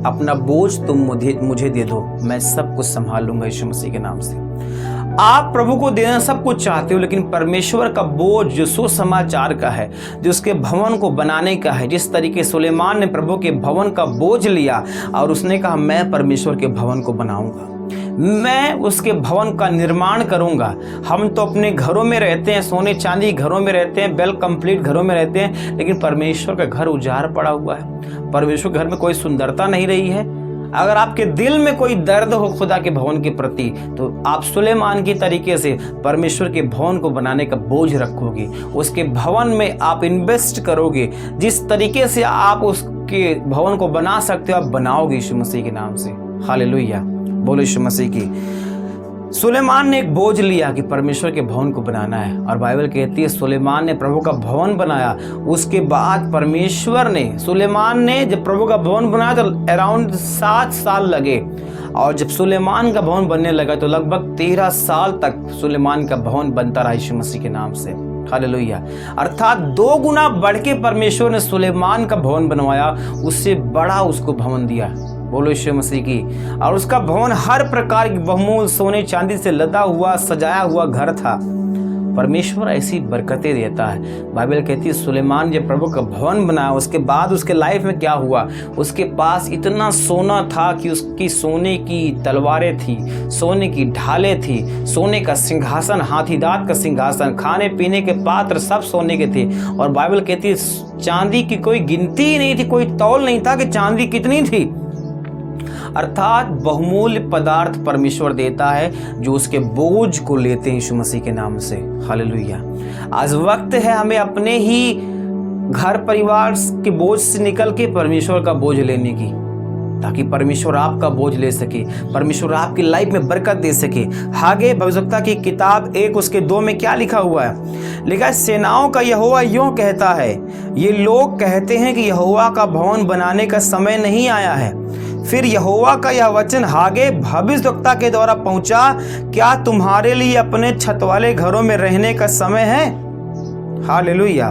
अपना बोझ तुम मुझे दे दो, मैं सब कुछ संभाल लूंगा यीशु मसीह के नाम से। आप प्रभु को देना सब कुछ चाहते हो, लेकिन परमेश्वर का बोझ जो सुसमाचार का है, जो उसके भवन को बनाने का है, जिस तरीके सुलेमान ने प्रभु के भवन का बोझ लिया और उसने कहा मैं परमेश्वर के भवन को बनाऊंगा, मैं उसके भवन का निर्माण करूंगा। हम तो अपने घरों में रहते हैं, सोने चांदी घरों में रहते हैं, वेल कंप्लीट घरों में रहते हैं, लेकिन परमेश्वर का घर उजाड़ पड़ा हुआ है। परमेश्वर के घर में कोई सुंदरता नहीं रही है। अगर आपके दिल में कोई दर्द हो खुदा के भवन के प्रति, तो आप सुलेमान की तरीके से परमेश्वर के भवन को बनाने का बोझ रखोगे, उसके भवन में आप इन्वेस्ट करोगे। जिस तरीके से आप उसके भवन को बना सकते हो आप बनाओगे यीशु मसीह के नाम से। हालेलुया, बोलो यीशु मसीह की। सुलेमान ने एक बोझ लिया कि परमेश्वर के भवन को बनाना है, और बाइबल कहती है सुलेमान ने प्रभु का भवन बनाया। उसके बाद परमेश्वर ने, सुलेमान ने जब प्रभु का भवन बनाया तो अराउंड 7 साल लगे, और जब सुलेमान का भवन बनने लगा तो लगभग 13 साल तक सुलेमान का भवन बनता रहा यीशु मसीह के नाम से। हालेलुया। अर्थात 2 गुना बढ़ के परमेश्वर ने सुलेमान का भवन बनवाया, उससे बड़ा उसको भवन दिया। बोलो यीशु मसीह की। और उसका भवन हर प्रकार की बहुमूल्य सोने चांदी से लदा हुआ सजाया हुआ घर था। परमेश्वर ऐसी बरकतें देता है। बाइबल कहती है सुलेमान जब प्रभु का भवन बनाया उसके बाद उसके लाइफ में क्या हुआ, उसके पास इतना सोना था कि उसकी सोने की तलवारें थी, सोने की ढालें थी, सोने का सिंहासन, हाथी दांत का सिंहासन, खाने पीने के पात्र सब सोने के थे। और बाइबल कहती है चांदी की कोई गिनती ही नहीं थी, कोई तौल नहीं था कि चांदी कितनी थी। अर्थात बहुमूल्य पदार्थ परमेश्वर देता है जो उसके बोझ को लेते हैं यीशु मसीह के नाम से। हालेलुया। आज वक्त है हमें अपने ही घर परिवार के बोझ से निकल के परमेश्वर का बोझ लेने की, ताकि परमेश्वर आपका बोझ ले सके, परमेश्वर आपकी लाइफ में बरकत दे सके। आगे भविष्यवक्ता की किताब 1 उसके 2 में क्या लिखा हुआ है? लिखा है सेनाओं का यहोवा यूं कहता है, ये लोग कहते हैं कि यहोवा का भवन बनाने का समय नहीं आया है। फिर यहोवा का यह वचन हागे भविष्यवक्ता के द्वारा पहुंचा, क्या तुम्हारे लिए अपने छत वाले घरों में रहने का समय है? हालेलुया।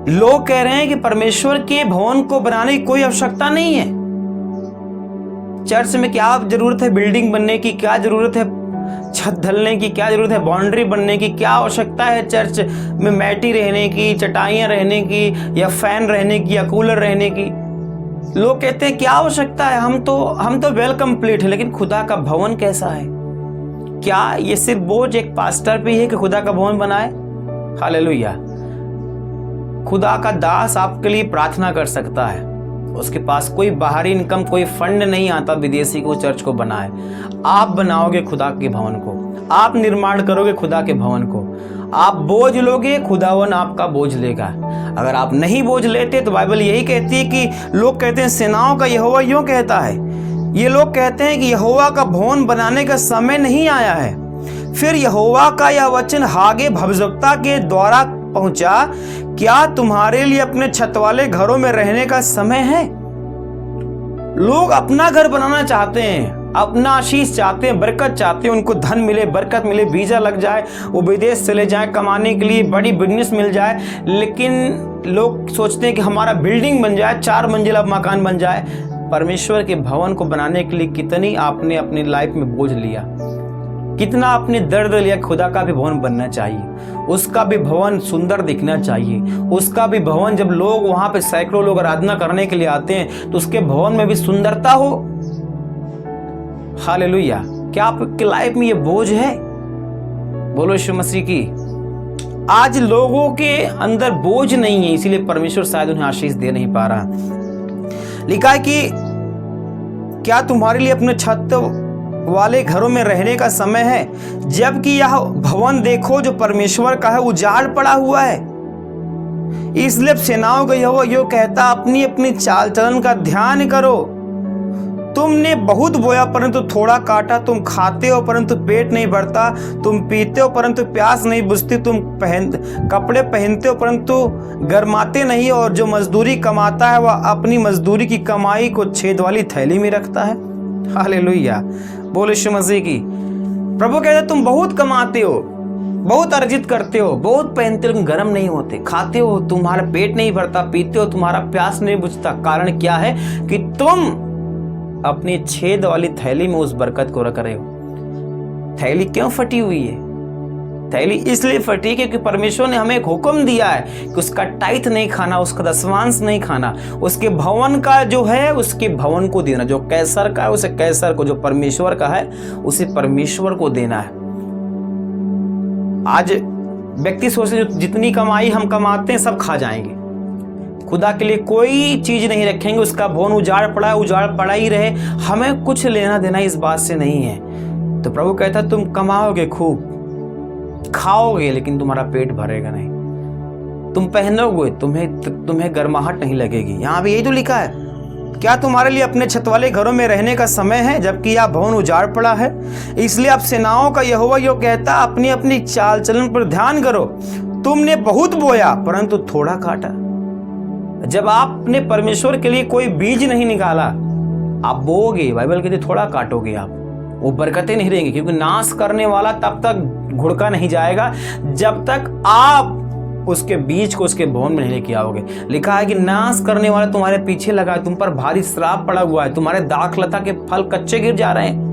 लोग कह रहे हैं कि परमेश्वर के भवन को बनाने की कोई आवश्यकता नहीं है। चर्च में क्या जरूरत है बिल्डिंग बनने की, क्या जरूरत है छत ढलने की, क्या जरूरत है बाउंड्री बनने की, क्या आवश्यकता है चर्च में मैटी रहने की, चटाइयां रहने की, या फैन रहने की, या कूलर रहने की। लोग कहते हैं क्या आवश्यकता है, हम तो वेल कंप्लीट है। लेकिन खुदा का भवन कैसा है? क्या ये सिर्फ बोझ एक पास्टर पे है कि खुदा का भवन बनाए? हालेलुया। खुदा का दास आपके लिए प्रार्थना कर सकता है, उसके पास कोई बाहरी इनकम, कोई फंड नहीं आता विदेशी को चर्च को बनाए। आप बनाओगे खुदा के भवन को, आप निर्माण करोगे खुदा के भवन को, आप बोझ लोगे, खुदावन आपका बोझ लेगा। अगर आप नहीं बोझ लेते तो बाइबल यही कहती है कि लोग कहते हैं सेनाओं का यहोवा यूं कहता है, ये लोग कहते हैं कि यहोवा का भवन बनाने का समय नहीं आया है। फिर यहोवा का यह वचन हागे भविष्यवक्ता के द्वारा पहुंचा, क्या तुम्हारे लिए अपने छत वाले घरों में रहने का समय है? लोग अपना घर बनाना चाहते हैं, अपना आशीष चाहते हैं, बरकत चाहते हैं, उनको धन मिले, बरकत मिले, वीजा लग जाए, वो विदेश चले जाए कमाने के लिए, बड़ी बिजनेस मिल जाए। लेकिन लोग सोचते हैं कि हमारा बिल्डिंग बन जाए, 4 मंजिला मकान बन जाए। परमेश्वर के भवन को बनाने के लिए कितनी आपने अपनी लाइफ में बोझ लिया, कितना आपने दर्द लिया। खुदा का भी भवन बनना चाहिए, उसका भी भवन सुंदर दिखना चाहिए, उसका भी भवन जब लोग वहां पे सैकड़ों लोग आराधना करने के लिए आते हैं तो उसके भवन में भी सुंदरता हो। हालेलुया। क्या आपकी लाइफ में ये बोझ है? बोलो यीशु मसीह की। आज लोगों के अंदर बोझ नहीं है, इसीलिए परमेश्वर शायद उन्हें आशीष दे नहीं पा रहा। लिखा है कि क्या तुम्हारे लिए अपने छत वाले घरों में रहने का समय है, जबकि यह भवन देखो जो परमेश्वर का है उजाड़ पड़ा हुआ है। इसलिए सेनाओं का यहोवा यूं कहता, अपनी अपनी चाल चलन का ध्यान करो। तुमने बहुत बोया परंतु थोड़ा काटा, तुम खाते हो परंतु पेट नहीं भरता, तुम पीते हो परंतु प्यास नहीं बुझती, तुम कपड़े पहनते हो परंतु गरमाते नहीं, और जो मजदूरी कमाता है वह अपनी मजदूरी की कमाई को छेद वाली थैली में रखता है। हालेलुया। बोलो यीशु मसीह की। प्रभु कहते तुम बहुत कमाते हो, बहुत अर्जित करते हो, बहुत पहनते हो, लेकिन गर्म नहीं होते, खाते हो तुम्हारा पेट नहीं भरता, पीते हो तुम्हारा प्यास नहीं बुझता। कारण क्या है कि तुम अपनी छेद वाली थैली में उस बरकत को रख रहे हो। थैली क्यों फटी हुई है? थैली इसलिए फटी क्योंकि परमेश्वर ने हमें एक हुक्म दिया है कि उसका टाइथ नहीं खाना, उसका दशमांश नहीं खाना, उसके भवन का जो है उसके भवन को देना, जो कैसर का है उसे कैसर को, जो परमेश्वर का है उसे परमेश्वर को देना है। आज व्यक्ति सोचते जितनी कमाई हम कमाते हैं सब खा जाएंगे, खुदा के लिए कोई चीज नहीं रखेंगे, उसका भवन उजाड़ पड़ा है, उजाड़ पड़ा ही रहे, हमें कुछ लेना देना इस बात से नहीं है। तो प्रभु कहता है तुम कमाओगे खूब, खाओगे, लेकिन तुम्हारा पेट भरेगा नहीं। तुम पहनोगे, तुम्हें गर्माहट नहीं लगेगी। यहाँ भी यही तो लिखा है, क्या तुम्हारे लिए अपने छत वाले घरों में रहने का समय है जबकि यह भवन उजाड़ पड़ा है? इसलिए अब सेनाओं का यहोवा यो कहता, अपनी अपनी चाल चलन पर ध्यान करो। तुमने बहुत बोया परंतु थोड़ा काटा। जब आपने परमेश्वर के लिए कोई बीज नहीं निकाला, आप बोओगे, बाइबल कहती थोड़ा काटोगे आप, वो बरकतें नहीं रहेंगी, क्योंकि नाश करने वाला तब तक घुड़का नहीं जाएगा जब तक आप उसके बीज को उसके भवन में नहीं लेके आओगे। लिखा है कि नाश करने वाला तुम्हारे पीछे लगा है, तुम पर भारी श्राप पड़ा हुआ है, तुम्हारे दाख लता के फल कच्चे गिर जा रहे हैं,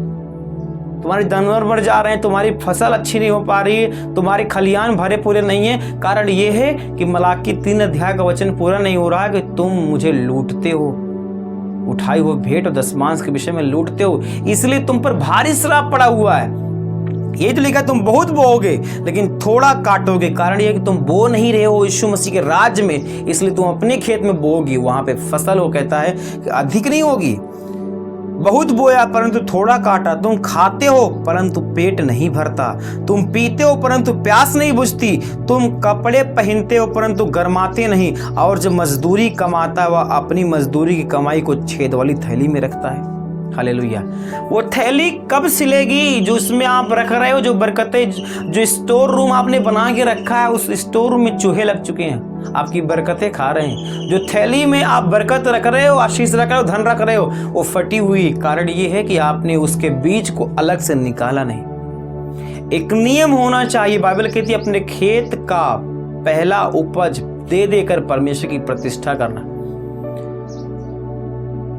तुम्हारे जानवर मर जा रहे हैं, तुम्हारी फसल अच्छी नहीं हो पा रही है, तुम्हारे खलियान भरे पूरे नहीं है। कारण ये है कि मलाकी 3 अध्याय का वचन पूरा नहीं हो रहा है कि तुम मुझे लूटते हो, उठाई हुई भेंट और दशमांश के विषय में लूटते हो, इसलिए तुम पर भारी श्राप पड़ा हुआ है। ये तो लिखा तुम बहुत बोओगे लेकिन थोड़ा काटोगे। कारण ये कि तुम बो नहीं रहे हो यीशु मसीह के राज्य में, इसलिए तुम अपने खेत में बोओगी, वहां पे फसल वो कहता है कि अधिक नहीं होगी। बहुत बोया परंतु थोड़ा काटा, तुम खाते हो परंतु पेट नहीं भरता, तुम पीते हो परंतु प्यास नहीं बुझती, तुम कपड़े पहनते हो परंतु गर्माते नहीं, और जो मजदूरी कमाता है वह अपनी मजदूरी की कमाई को छेद वाली थैली में रखता है। हालेलुया। वो थैली कब सिलेगी जो उसमें आप रख रहे हो, जो बरकतें, जो स्टोर रूम आपने बना के रखा है, उस स्टोर रूम में चूहे लग चुके हैं, आपकी बरकतें खा रहे हैं। जो थैली में आप बरकत रख रहे हो, आशीष रख रहे हो, धन रख रहे हो, वो फटी हुई। कारण ये है कि आपने उसके बीज को अलग से निकाला नहीं। एक नियम होना चाहिए, बाइबल कहती है अपने खेत का पहला उपज दे देकर परमेश्वर की प्रतिष्ठा करना।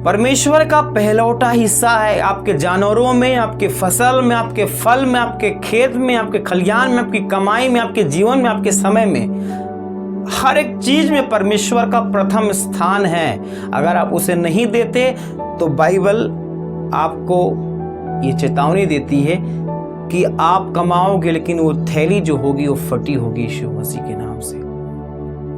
परमेश्वर का पहलौठा हिस्सा है आपके जानवरों में, आपके फसल में, आपके फल में, आपके खेत में, आपके खलियान में, आपकी कमाई में, आपके जीवन में, आपके समय में, हर एक चीज में परमेश्वर का प्रथम स्थान है। अगर आप उसे नहीं देते तो बाइबल आपको ये चेतावनी देती है कि आप कमाओगे लेकिन वो थैली जो होगी वो फटी होगी यीशु मसीह के नाम से।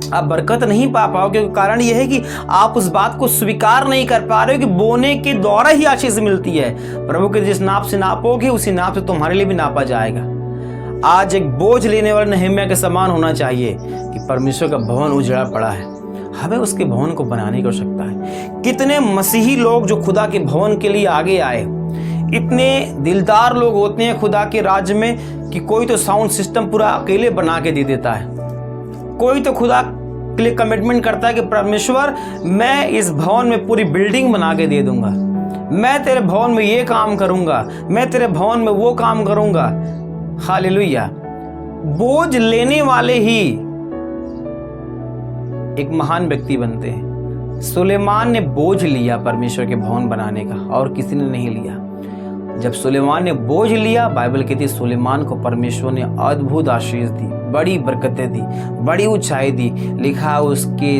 आप बरकत नहीं पा पाओगे। कारण यह है कि आप उस बात को स्वीकार नहीं कर पा रहे हो कि बोने के द्वारा ही आशीष मिलती है। प्रभु के जिस नाप से नापोगे उसी नाप से तुम्हारे लिए भी नापा जाएगा। आज एक बोझ लेने वाले नहम्याह के समान होना चाहिए कि परमेश्वर का भवन उजड़ा पड़ा है, हमें उसके भवन को बनाने की आवश्यकता है। कितने मसीही लोग जो खुदा के भवन के लिए आगे आए, इतने दिलदार लोग होते हैं खुदा के राज्य में कि कोई तो साउंड सिस्टम पूरा अकेले बना के दे देता है, कोई तो खुदा के लिए कमिटमेंट करता है कि परमेश्वर मैं इस भवन में पूरी बिल्डिंग बना के दे दूंगा, मैं तेरे भवन में ये काम करूंगा, मैं तेरे भवन में वो काम करूंगा। हालेलुया। बोझ लेने वाले ही एक महान व्यक्ति बनते हैं। सुलेमान ने बोझ लिया परमेश्वर के भवन बनाने का, और किसी ने नहीं लिया। जब सुलेमान ने बोझ लिया, बाइबल कहती है सुलेमान को परमेश्वर ने अद्भुत आशीष दी, बड़ी बरकतें दी, बड़ी ऊंचाई दी। लिखा उसके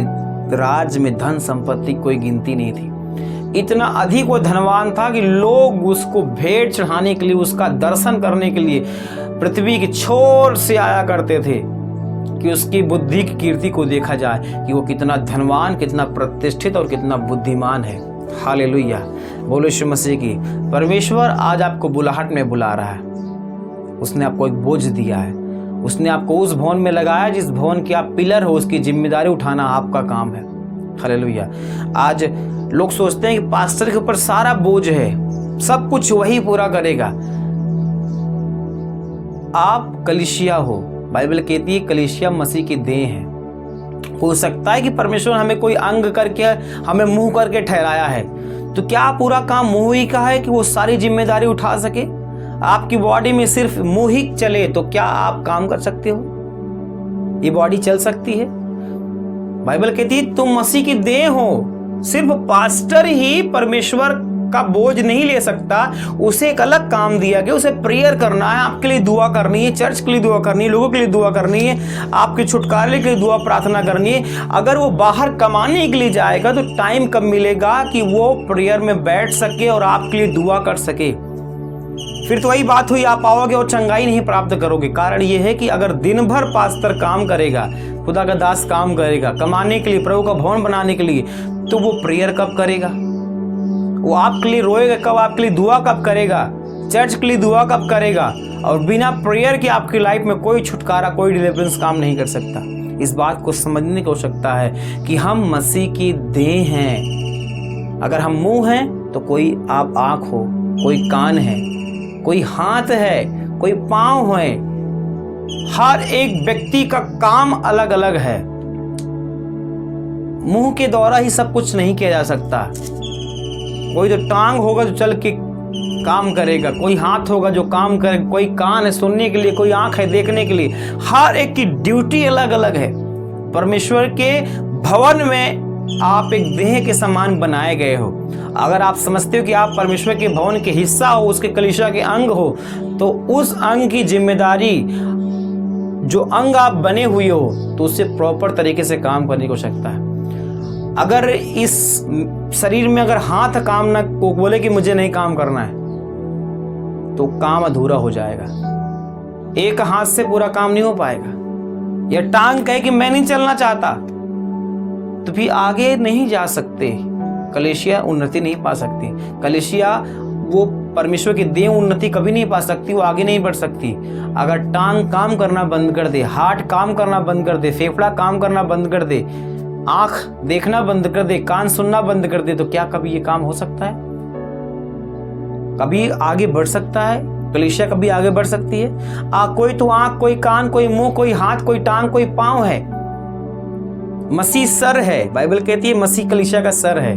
राज में धन संपत्ति कोई गिनती नहीं थी। इतना अधिक वो धनवान था कि लोग उसको भेंट चढ़ाने के लिए, उसका दर्शन करने के लिए पृथ्वी के छोर से आया करते थे कि उसकी बुद्धि की कीर्ति को देखा जाए कि वो कितना धनवान, कितना प्रतिष्ठित और कितना बुद्धिमान है। हालेलुया। बोलो यीशु मसीह की। परमेश्वर आज आपको बुलाहट में बुला रहा है। उसने आपको एक बोझ दिया है, उसने आपको उस भवन में लगाया जिस भवन के आप पिलर हो, उसकी जिम्मेदारी उठाना आपका काम है। हालेलुया। आज लोग सोचते हैं कि पास्टर के ऊपर सारा बोझ है, सब कुछ वही पूरा करेगा। आप कलीसिया हो, बाइबल कहती है कलीसिया मसीह की देह है। हो सकता है कि परमेश्वर हमें कोई अंग करके, हमें मुंह करके ठहराया है, तो क्या पूरा काम मुंह ही का है कि वो सारी जिम्मेदारी उठा सके? आपकी बॉडी में सिर्फ मुंह ही चले तो क्या आप काम कर सकते हो? ये बॉडी चल सकती है? बाइबल कहती है तुम मसीह की देह हो। सिर्फ पास्टर ही परमेश्वर का बोझ नहीं ले सकता, उसे एक अलग काम दिया गया, उसे प्रेयर करना है, आपके लिए दुआ करनी है, चर्च के लिए दुआ करनी है, लोगों के लिए दुआ करनी है, आपके छुटकारे के लिए दुआ प्रार्थना करनी है। अगर वो बाहर कमाने के लिए जाएगा तो टाइम कब मिलेगा कि वो प्रेयर में बैठ सके और आपके लिए दुआ कर सके। फिर तो वही बात हुई, आप आओगे और चंगाई नहीं प्राप्त करोगे। कारण ये है कि अगर दिन भर पास्टर काम करेगा, खुदा का दास काम करेगा कमाने के लिए, प्रभु का भवन बनाने के लिए, तो वो प्रेयर कब करेगा? वो आपके लिए रोएगा कब? आपके लिए दुआ कब करेगा? चर्च के लिए दुआ कब करेगा? और बिना प्रेयर के आपकी लाइफ में कोई छुटकारा, कोई डिलीवरेंस काम नहीं कर सकता। इस बात को समझने की आवश्यकता है कि हम मसीह की देह हैं। अगर हम मुंह हैं तो कोई आप आंख हो, कोई कान है, कोई हाथ है, कोई पांव है। हर एक व्यक्ति का काम अलग अलग है। मुंह के द्वारा ही सब कुछ नहीं किया जा सकता। कोई तो टांग होगा जो चल के काम करेगा, कोई हाथ होगा जो काम करे, कोई कान है सुनने के लिए, कोई आंख है देखने के लिए। हर एक की ड्यूटी अलग अलग है। परमेश्वर के भवन में आप एक देह के समान बनाए गए हो। अगर आप समझते हो कि आप परमेश्वर के भवन के हिस्सा हो, उसके कलीसिया के अंग हो, तो उस अंग की जिम्मेदारी, जो अंग आप बने हुए हो, तो उससे प्रॉपर तरीके से काम करने की आवश्यकता है। अगर इस शरीर में अगर हाथ काम ना को बोले कि मुझे नहीं काम करना है, तो काम अधूरा हो जाएगा। एक हाथ से पूरा काम नहीं हो पाएगा। या टांग कहे कि मैं नहीं चलना चाहता, तो भी आगे नहीं जा सकते। कलीसिया उन्नति नहीं पा सकती। कलीसिया वो परमेश्वर की देह उन्नति कभी नहीं पा सकती, वो आगे नहीं बढ़ सकती। अगर टांग काम करना बंद कर दे, हार्ट काम करना बंद कर दे, फेफड़ा काम करना बंद कर दे, आंख देखना बंद कर दे, कान सुनना बंद कर दे, तो क्या कभी ये काम हो सकता है? कभी आगे बढ़ सकता है? कलीसिया कभी आगे बढ़ सकती है? कोई तो आंख, कोई कान, कोई मुंह, कोई हाथ, कोई टांग, कोई पांव है। मसीह सर है। बाइबल कहती है मसीह कलीसिया का सर है।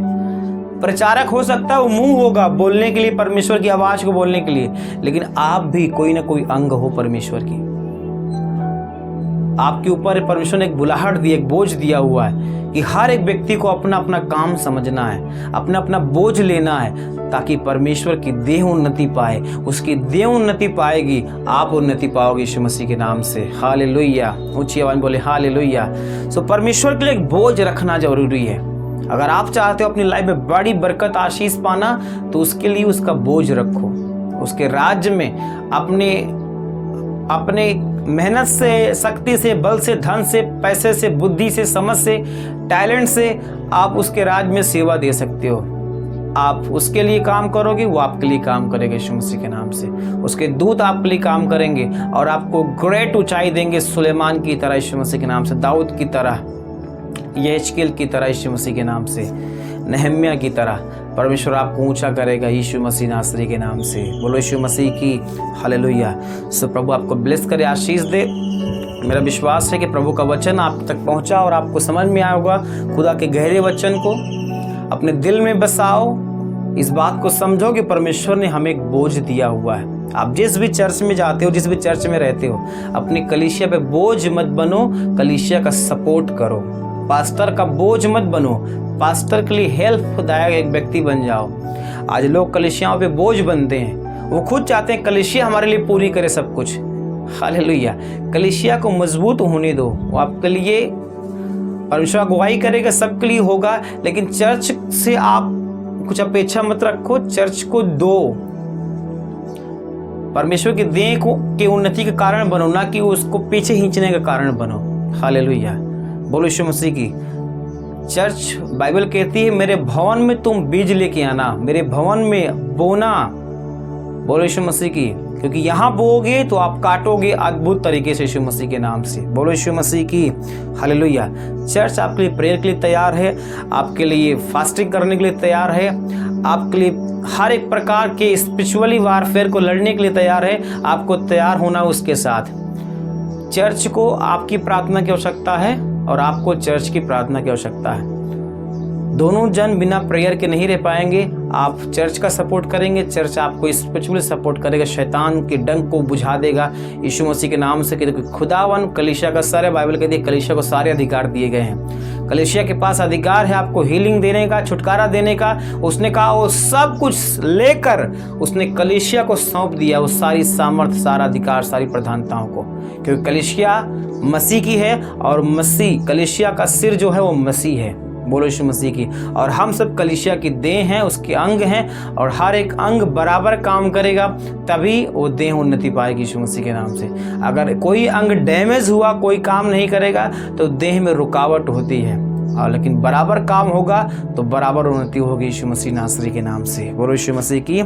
प्रचारक हो सकता है, वो मुंह होगा बोलने के लिए, परमेश्वर की आवाज को बोलने के लिए, लेकिन आप भी कोई ना कोई अंग हो परमेश्वर की। आपके ऊपर परमेश्वर ने एक बुलाहट दी, एक बोझ दिया हुआ है कि हर एक व्यक्ति को अपना अपना काम समझना है, अपना अपना बोझ लेना है, ताकि परमेश्वर की देह उन्नति पाए। उसकी देह उन्नति पाएगी, आप उन्नति पाओगे यीशु मसीह के नाम से। हालेलुया। ऊंची आवाज में बोले हालेलुया। सो परमेश्वर के लिए एक बोझ रखना जरूरी है। अगर आप चाहते हो अपनी लाइफ में बड़ी बरकत, आशीष पाना, तो उसके लिए उसका बोझ रखो। उसके राज्य में अपने मेहनत से, शक्ति से, बल से, धन से, पैसे से, बुद्धि से, समझ से, टैलेंट से आप उसके राज्य में सेवा दे सकते हो। आप उसके लिए काम करोगे, वो आपके लिए काम करेगा यीशु मसीह के नाम से। उसके दूत आपके लिए काम करेंगे और आपको ग्रेट ऊंचाई देंगे, सुलेमान की तरह यीशु मसीह के नाम से, दाऊद की तरह, यहेजकेल की तरह यीशु मसीह के नाम से, नहम्या की तरह। परमेश्वर आपको ऊंचा करेगा यीशु मसीह नासरी के नाम से। बोलो यीशु मसीह की हालेलुया। सो प्रभु आपको ब्लेस करे, आशीष दे। मेरा विश्वास है कि प्रभु का वचन आप तक पहुंचा और आपको समझ में आया होगा। खुदा के गहरे वचन को अपने दिल में बसाओ। इस बात को समझो कि परमेश्वर ने हमें एक बोझ दिया हुआ है। आप जिस भी चर्च में जाते हो, जिस भी चर्च में रहते हो, अपनी कलीसिया पे बोझ मत बनो, कलीसिया का सपोर्ट करो। पास्टर का बोझ मत बनो, पास्टर के लिए हेल्पदायक एक व्यक्ति बन जाओ। आज लोग कलीसियाओं पे बोझ बनते हैं। वो खुद चाहते हैं कलीसिया हमारे लिए पूरी करे सब कुछ। हालेलुया। कलीसिया को मजबूत होने दो। वो आपके लिए परमेश्वर अगुवाई करेगा, सबके लिए होगा, लेकिन चर्च से आप कुछ अपेक्षा मत रखो। चर्च को दो। परमेश्वर की देह को के उन्नति के कारण बनो, ना कि उसको पीछे खींचने का कारण बनो। हालेलुया। बोलो यीशु मसीह की। चर्च, बाइबल कहती है मेरे भवन में तुम बीज लेके आना, मेरे भवन में बोना। बोलो यीशु मसीह की। क्योंकि यहाँ बोओगे तो आप काटोगे अद्भुत तरीके से यीशु मसीह के नाम से। बोलो यीशु मसीह की हालेलुया। चर्च आपके लिए प्रेयर के लिए तैयार है, आपके लिए फास्टिंग करने के लिए तैयार है, आपके लिए हर एक प्रकार के स्पिरिचुअली वारफेयर को लड़ने के लिए तैयार है। आपको तैयार होना उसके साथ। चर्च को आपकी प्रार्थना की आवश्यकता है और आपको चर्च की प्रार्थना की आवश्यकता है। दोनों जन बिना प्रेयर के नहीं रह पाएंगे। आप चर्च का सपोर्ट करेंगे, चर्च आपको स्पिरिचुअली सपोर्ट करेगा, शैतान के डंक को बुझा देगा यीशु मसीह के नाम से। कि खुदावन कलीसिया का सर है। बाइबल कहती है कलीसिया को सारे अधिकार दिए गए हैं। कलीसिया के पास अधिकार है आपको हीलिंग देने का, छुटकारा देने का। उसने कहा वो सब कुछ लेकर उसने कलीसिया को सौंप दिया, वो सारी सामर्थ, सारा अधिकार, सारी प्रधानताओं को, क्योंकि कलीसिया मसीह की है और मसीह, कलीसिया का सिर जो है वो मसीह है। बोलो यीशु मसीह की। और हम सब कलीसिया की देह हैं, उसके अंग हैं, और हर एक अंग बराबर काम करेगा तभी वो देह उन्नति पाएगी यीशु मसीह के नाम से। अगर कोई अंग डैमेज हुआ, कोई काम नहीं करेगा तो देह में रुकावट होती है, और लेकिन बराबर काम होगा तो बराबर उन्नति होगी यीशु मसीह नासरी के नाम से। बोलो यीशु मसीह की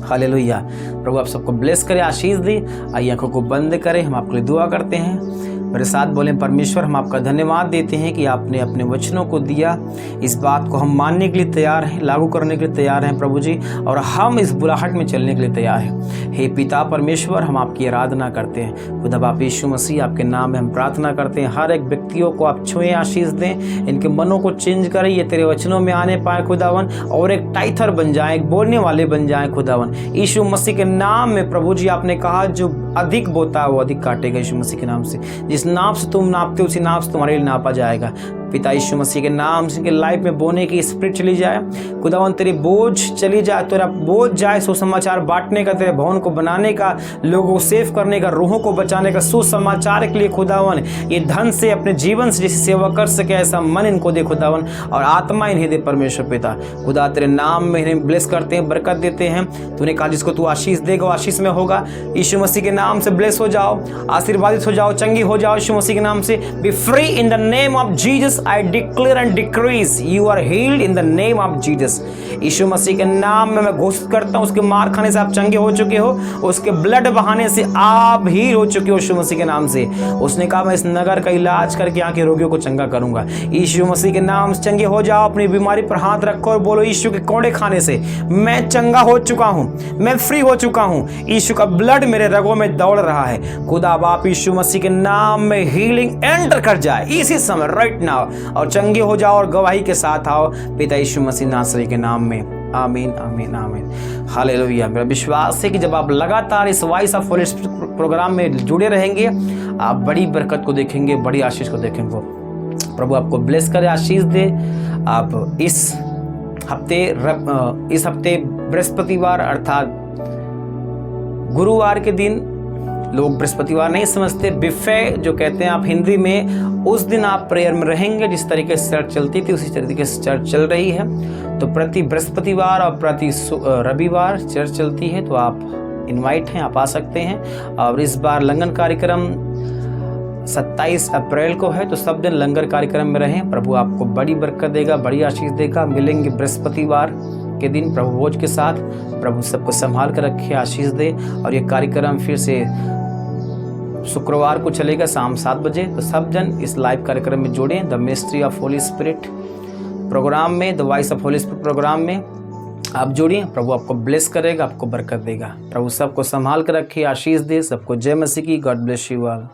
हालेलुया। प्रभु आप सबको ब्लेस करे, आशीष दे। आइए आंखों को बंद करें, हम आपके लिए दुआ करते हैं। मेरे साथ बोलें, परमेश्वर हम आपका धन्यवाद देते हैं कि आपने अपने वचनों को दिया। इस बात को हम मानने के लिए तैयार हैं, लागू करने के लिए तैयार हैं प्रभु जी, और हम इस बुलाहट में चलने के लिए तैयार हैं। हे पिता परमेश्वर, हम आपकी आराधना करते हैं। खुदा बाप यीशु मसीह, आपके नाम में हम प्रार्थना करते हैं, हर एक व्यक्तियों को आप छुएं, आशीष दें, इनके मनों को चेंज करें, ये तेरे वचनों में आने पाए खुदावन, और एक टाइथर बन जाए, एक बोलने वाले बन जाए खुदावन। यीशु मसीह के नाम में प्रभु जी, आपने कहा जो अधिक बोता है वो अधिक काटेगा यीशु मसीह के नाम से। जिस नाप से तुम नापते हो उसी नाप से तुम्हारे लिए नापा जाएगा। पिता यीशु मसीह के नाम से इनके लाइफ में बोने की स्पिरिट चली जाए खुदावन, तेरी बोझ चली जाए, तेरा बोझ जाए सुसमाचार बांटने का, तेरे भवन को बनाने का, लोगों को सेव करने का, रूहों को बचाने का, सुसमाचार के लिए खुदावन। ये धन से अपने जीवन से जैसे सेवा कर सके ऐसा मन इनको दे खुदावन, और आत्मा इन्हें दे परमेश्वर पिता। खुदा तेरे नाम में इन्हें ब्लेस करते हैं, बरकत देते हैं। तूने कहा जिसको तू आशीष देगा वो आशीष में होगा। यीशु मसीह के नाम से ब्लेस हो जाओ, आशीर्वादित हो जाओ, चंगी हो जाओ यीशु मसीह के नाम से। B free in the name of Jesus. I declare and decrease you are healed in the name of Jesus। यीशु मसीह के नाम में मैं घोषित करता हूँ, उसके मार खाने से आप चंगे हो चुके हो, उसके ब्लड बहाने से आप हील हो चुके हो यीशु मसीह के नाम से। उसने कहा मैं इस नगर का इलाज करके यहाँ के रोगियों को चंगा करूंगा। यीशु मसीह के नाम से चंगे हो जाओ। अपनी बीमारी पर हाथ रखो और बोलो यीशु के कोड़े खाने से मैं चंगा हो चुका हूँ, मैं फ्री हो चुका हूँ। यीशु का ब्लड मेरे रगों में दौड़ रहा है। खुदा बाप यीशु मसीह के नाम में हीलिंग एंटर कर जाए इसी समय, राइट नाउ, और चंगे हो जाओ और गवाही के साथ आओ पिता यीशु मसीह नासरी के नाम में। आमीन आमीन आमीन। हालेलुया। मेरा विश्वास है कि जब आप लगातार इस voice of Holi spirit programme में जुड़े रहेंगे, आप बड़ी बरकत को देखेंगे, बड़ी आशीष को देखेंगे। प्रभु आपको ब्लेस करे, आशीष दे। आप इस हफ्ते बृहस्पतिवार अर्थात गुरुवार के दिन, लोग बृहस्पतिवार नहीं समझते, बिफे जो कहते हैं आप हिंदी में, उस दिन आप प्रेयर में रहेंगे। जिस तरीके से चर्च चलती थी उसी तरीके से चर्च चल रही है। तो प्रति बृहस्पतिवार और प्रति रविवार चर्च चलती है, तो आप इनवाइट हैं, आप आ सकते हैं। और इस बार लंगर कार्यक्रम 27 अप्रैल को है, तो सब दिन लंगर कार्यक्रम में रहें। प्रभु आपको बड़ी बरकत देगा, बड़ी आशीष देगा। मिलेंगे बृहस्पतिवार के दिन प्रभु भोज के साथ। प्रभु सबको संभाल कर रखे, आशीष दे। और ये कार्यक्रम फिर से शुक्रवार को चलेगा शाम 7 बजे। तो सब जन इस लाइव कार्यक्रम में जुड़ें। The mystery of Holi spirit programme में, the voice of Holi spirit programme में आप जुड़िए। प्रभु आपको ब्लेस करेगा, आपको बरकत देगा। प्रभु सबको संभाल कर रखे, आशीष दे। सबको जय मसीह की। God bless you all.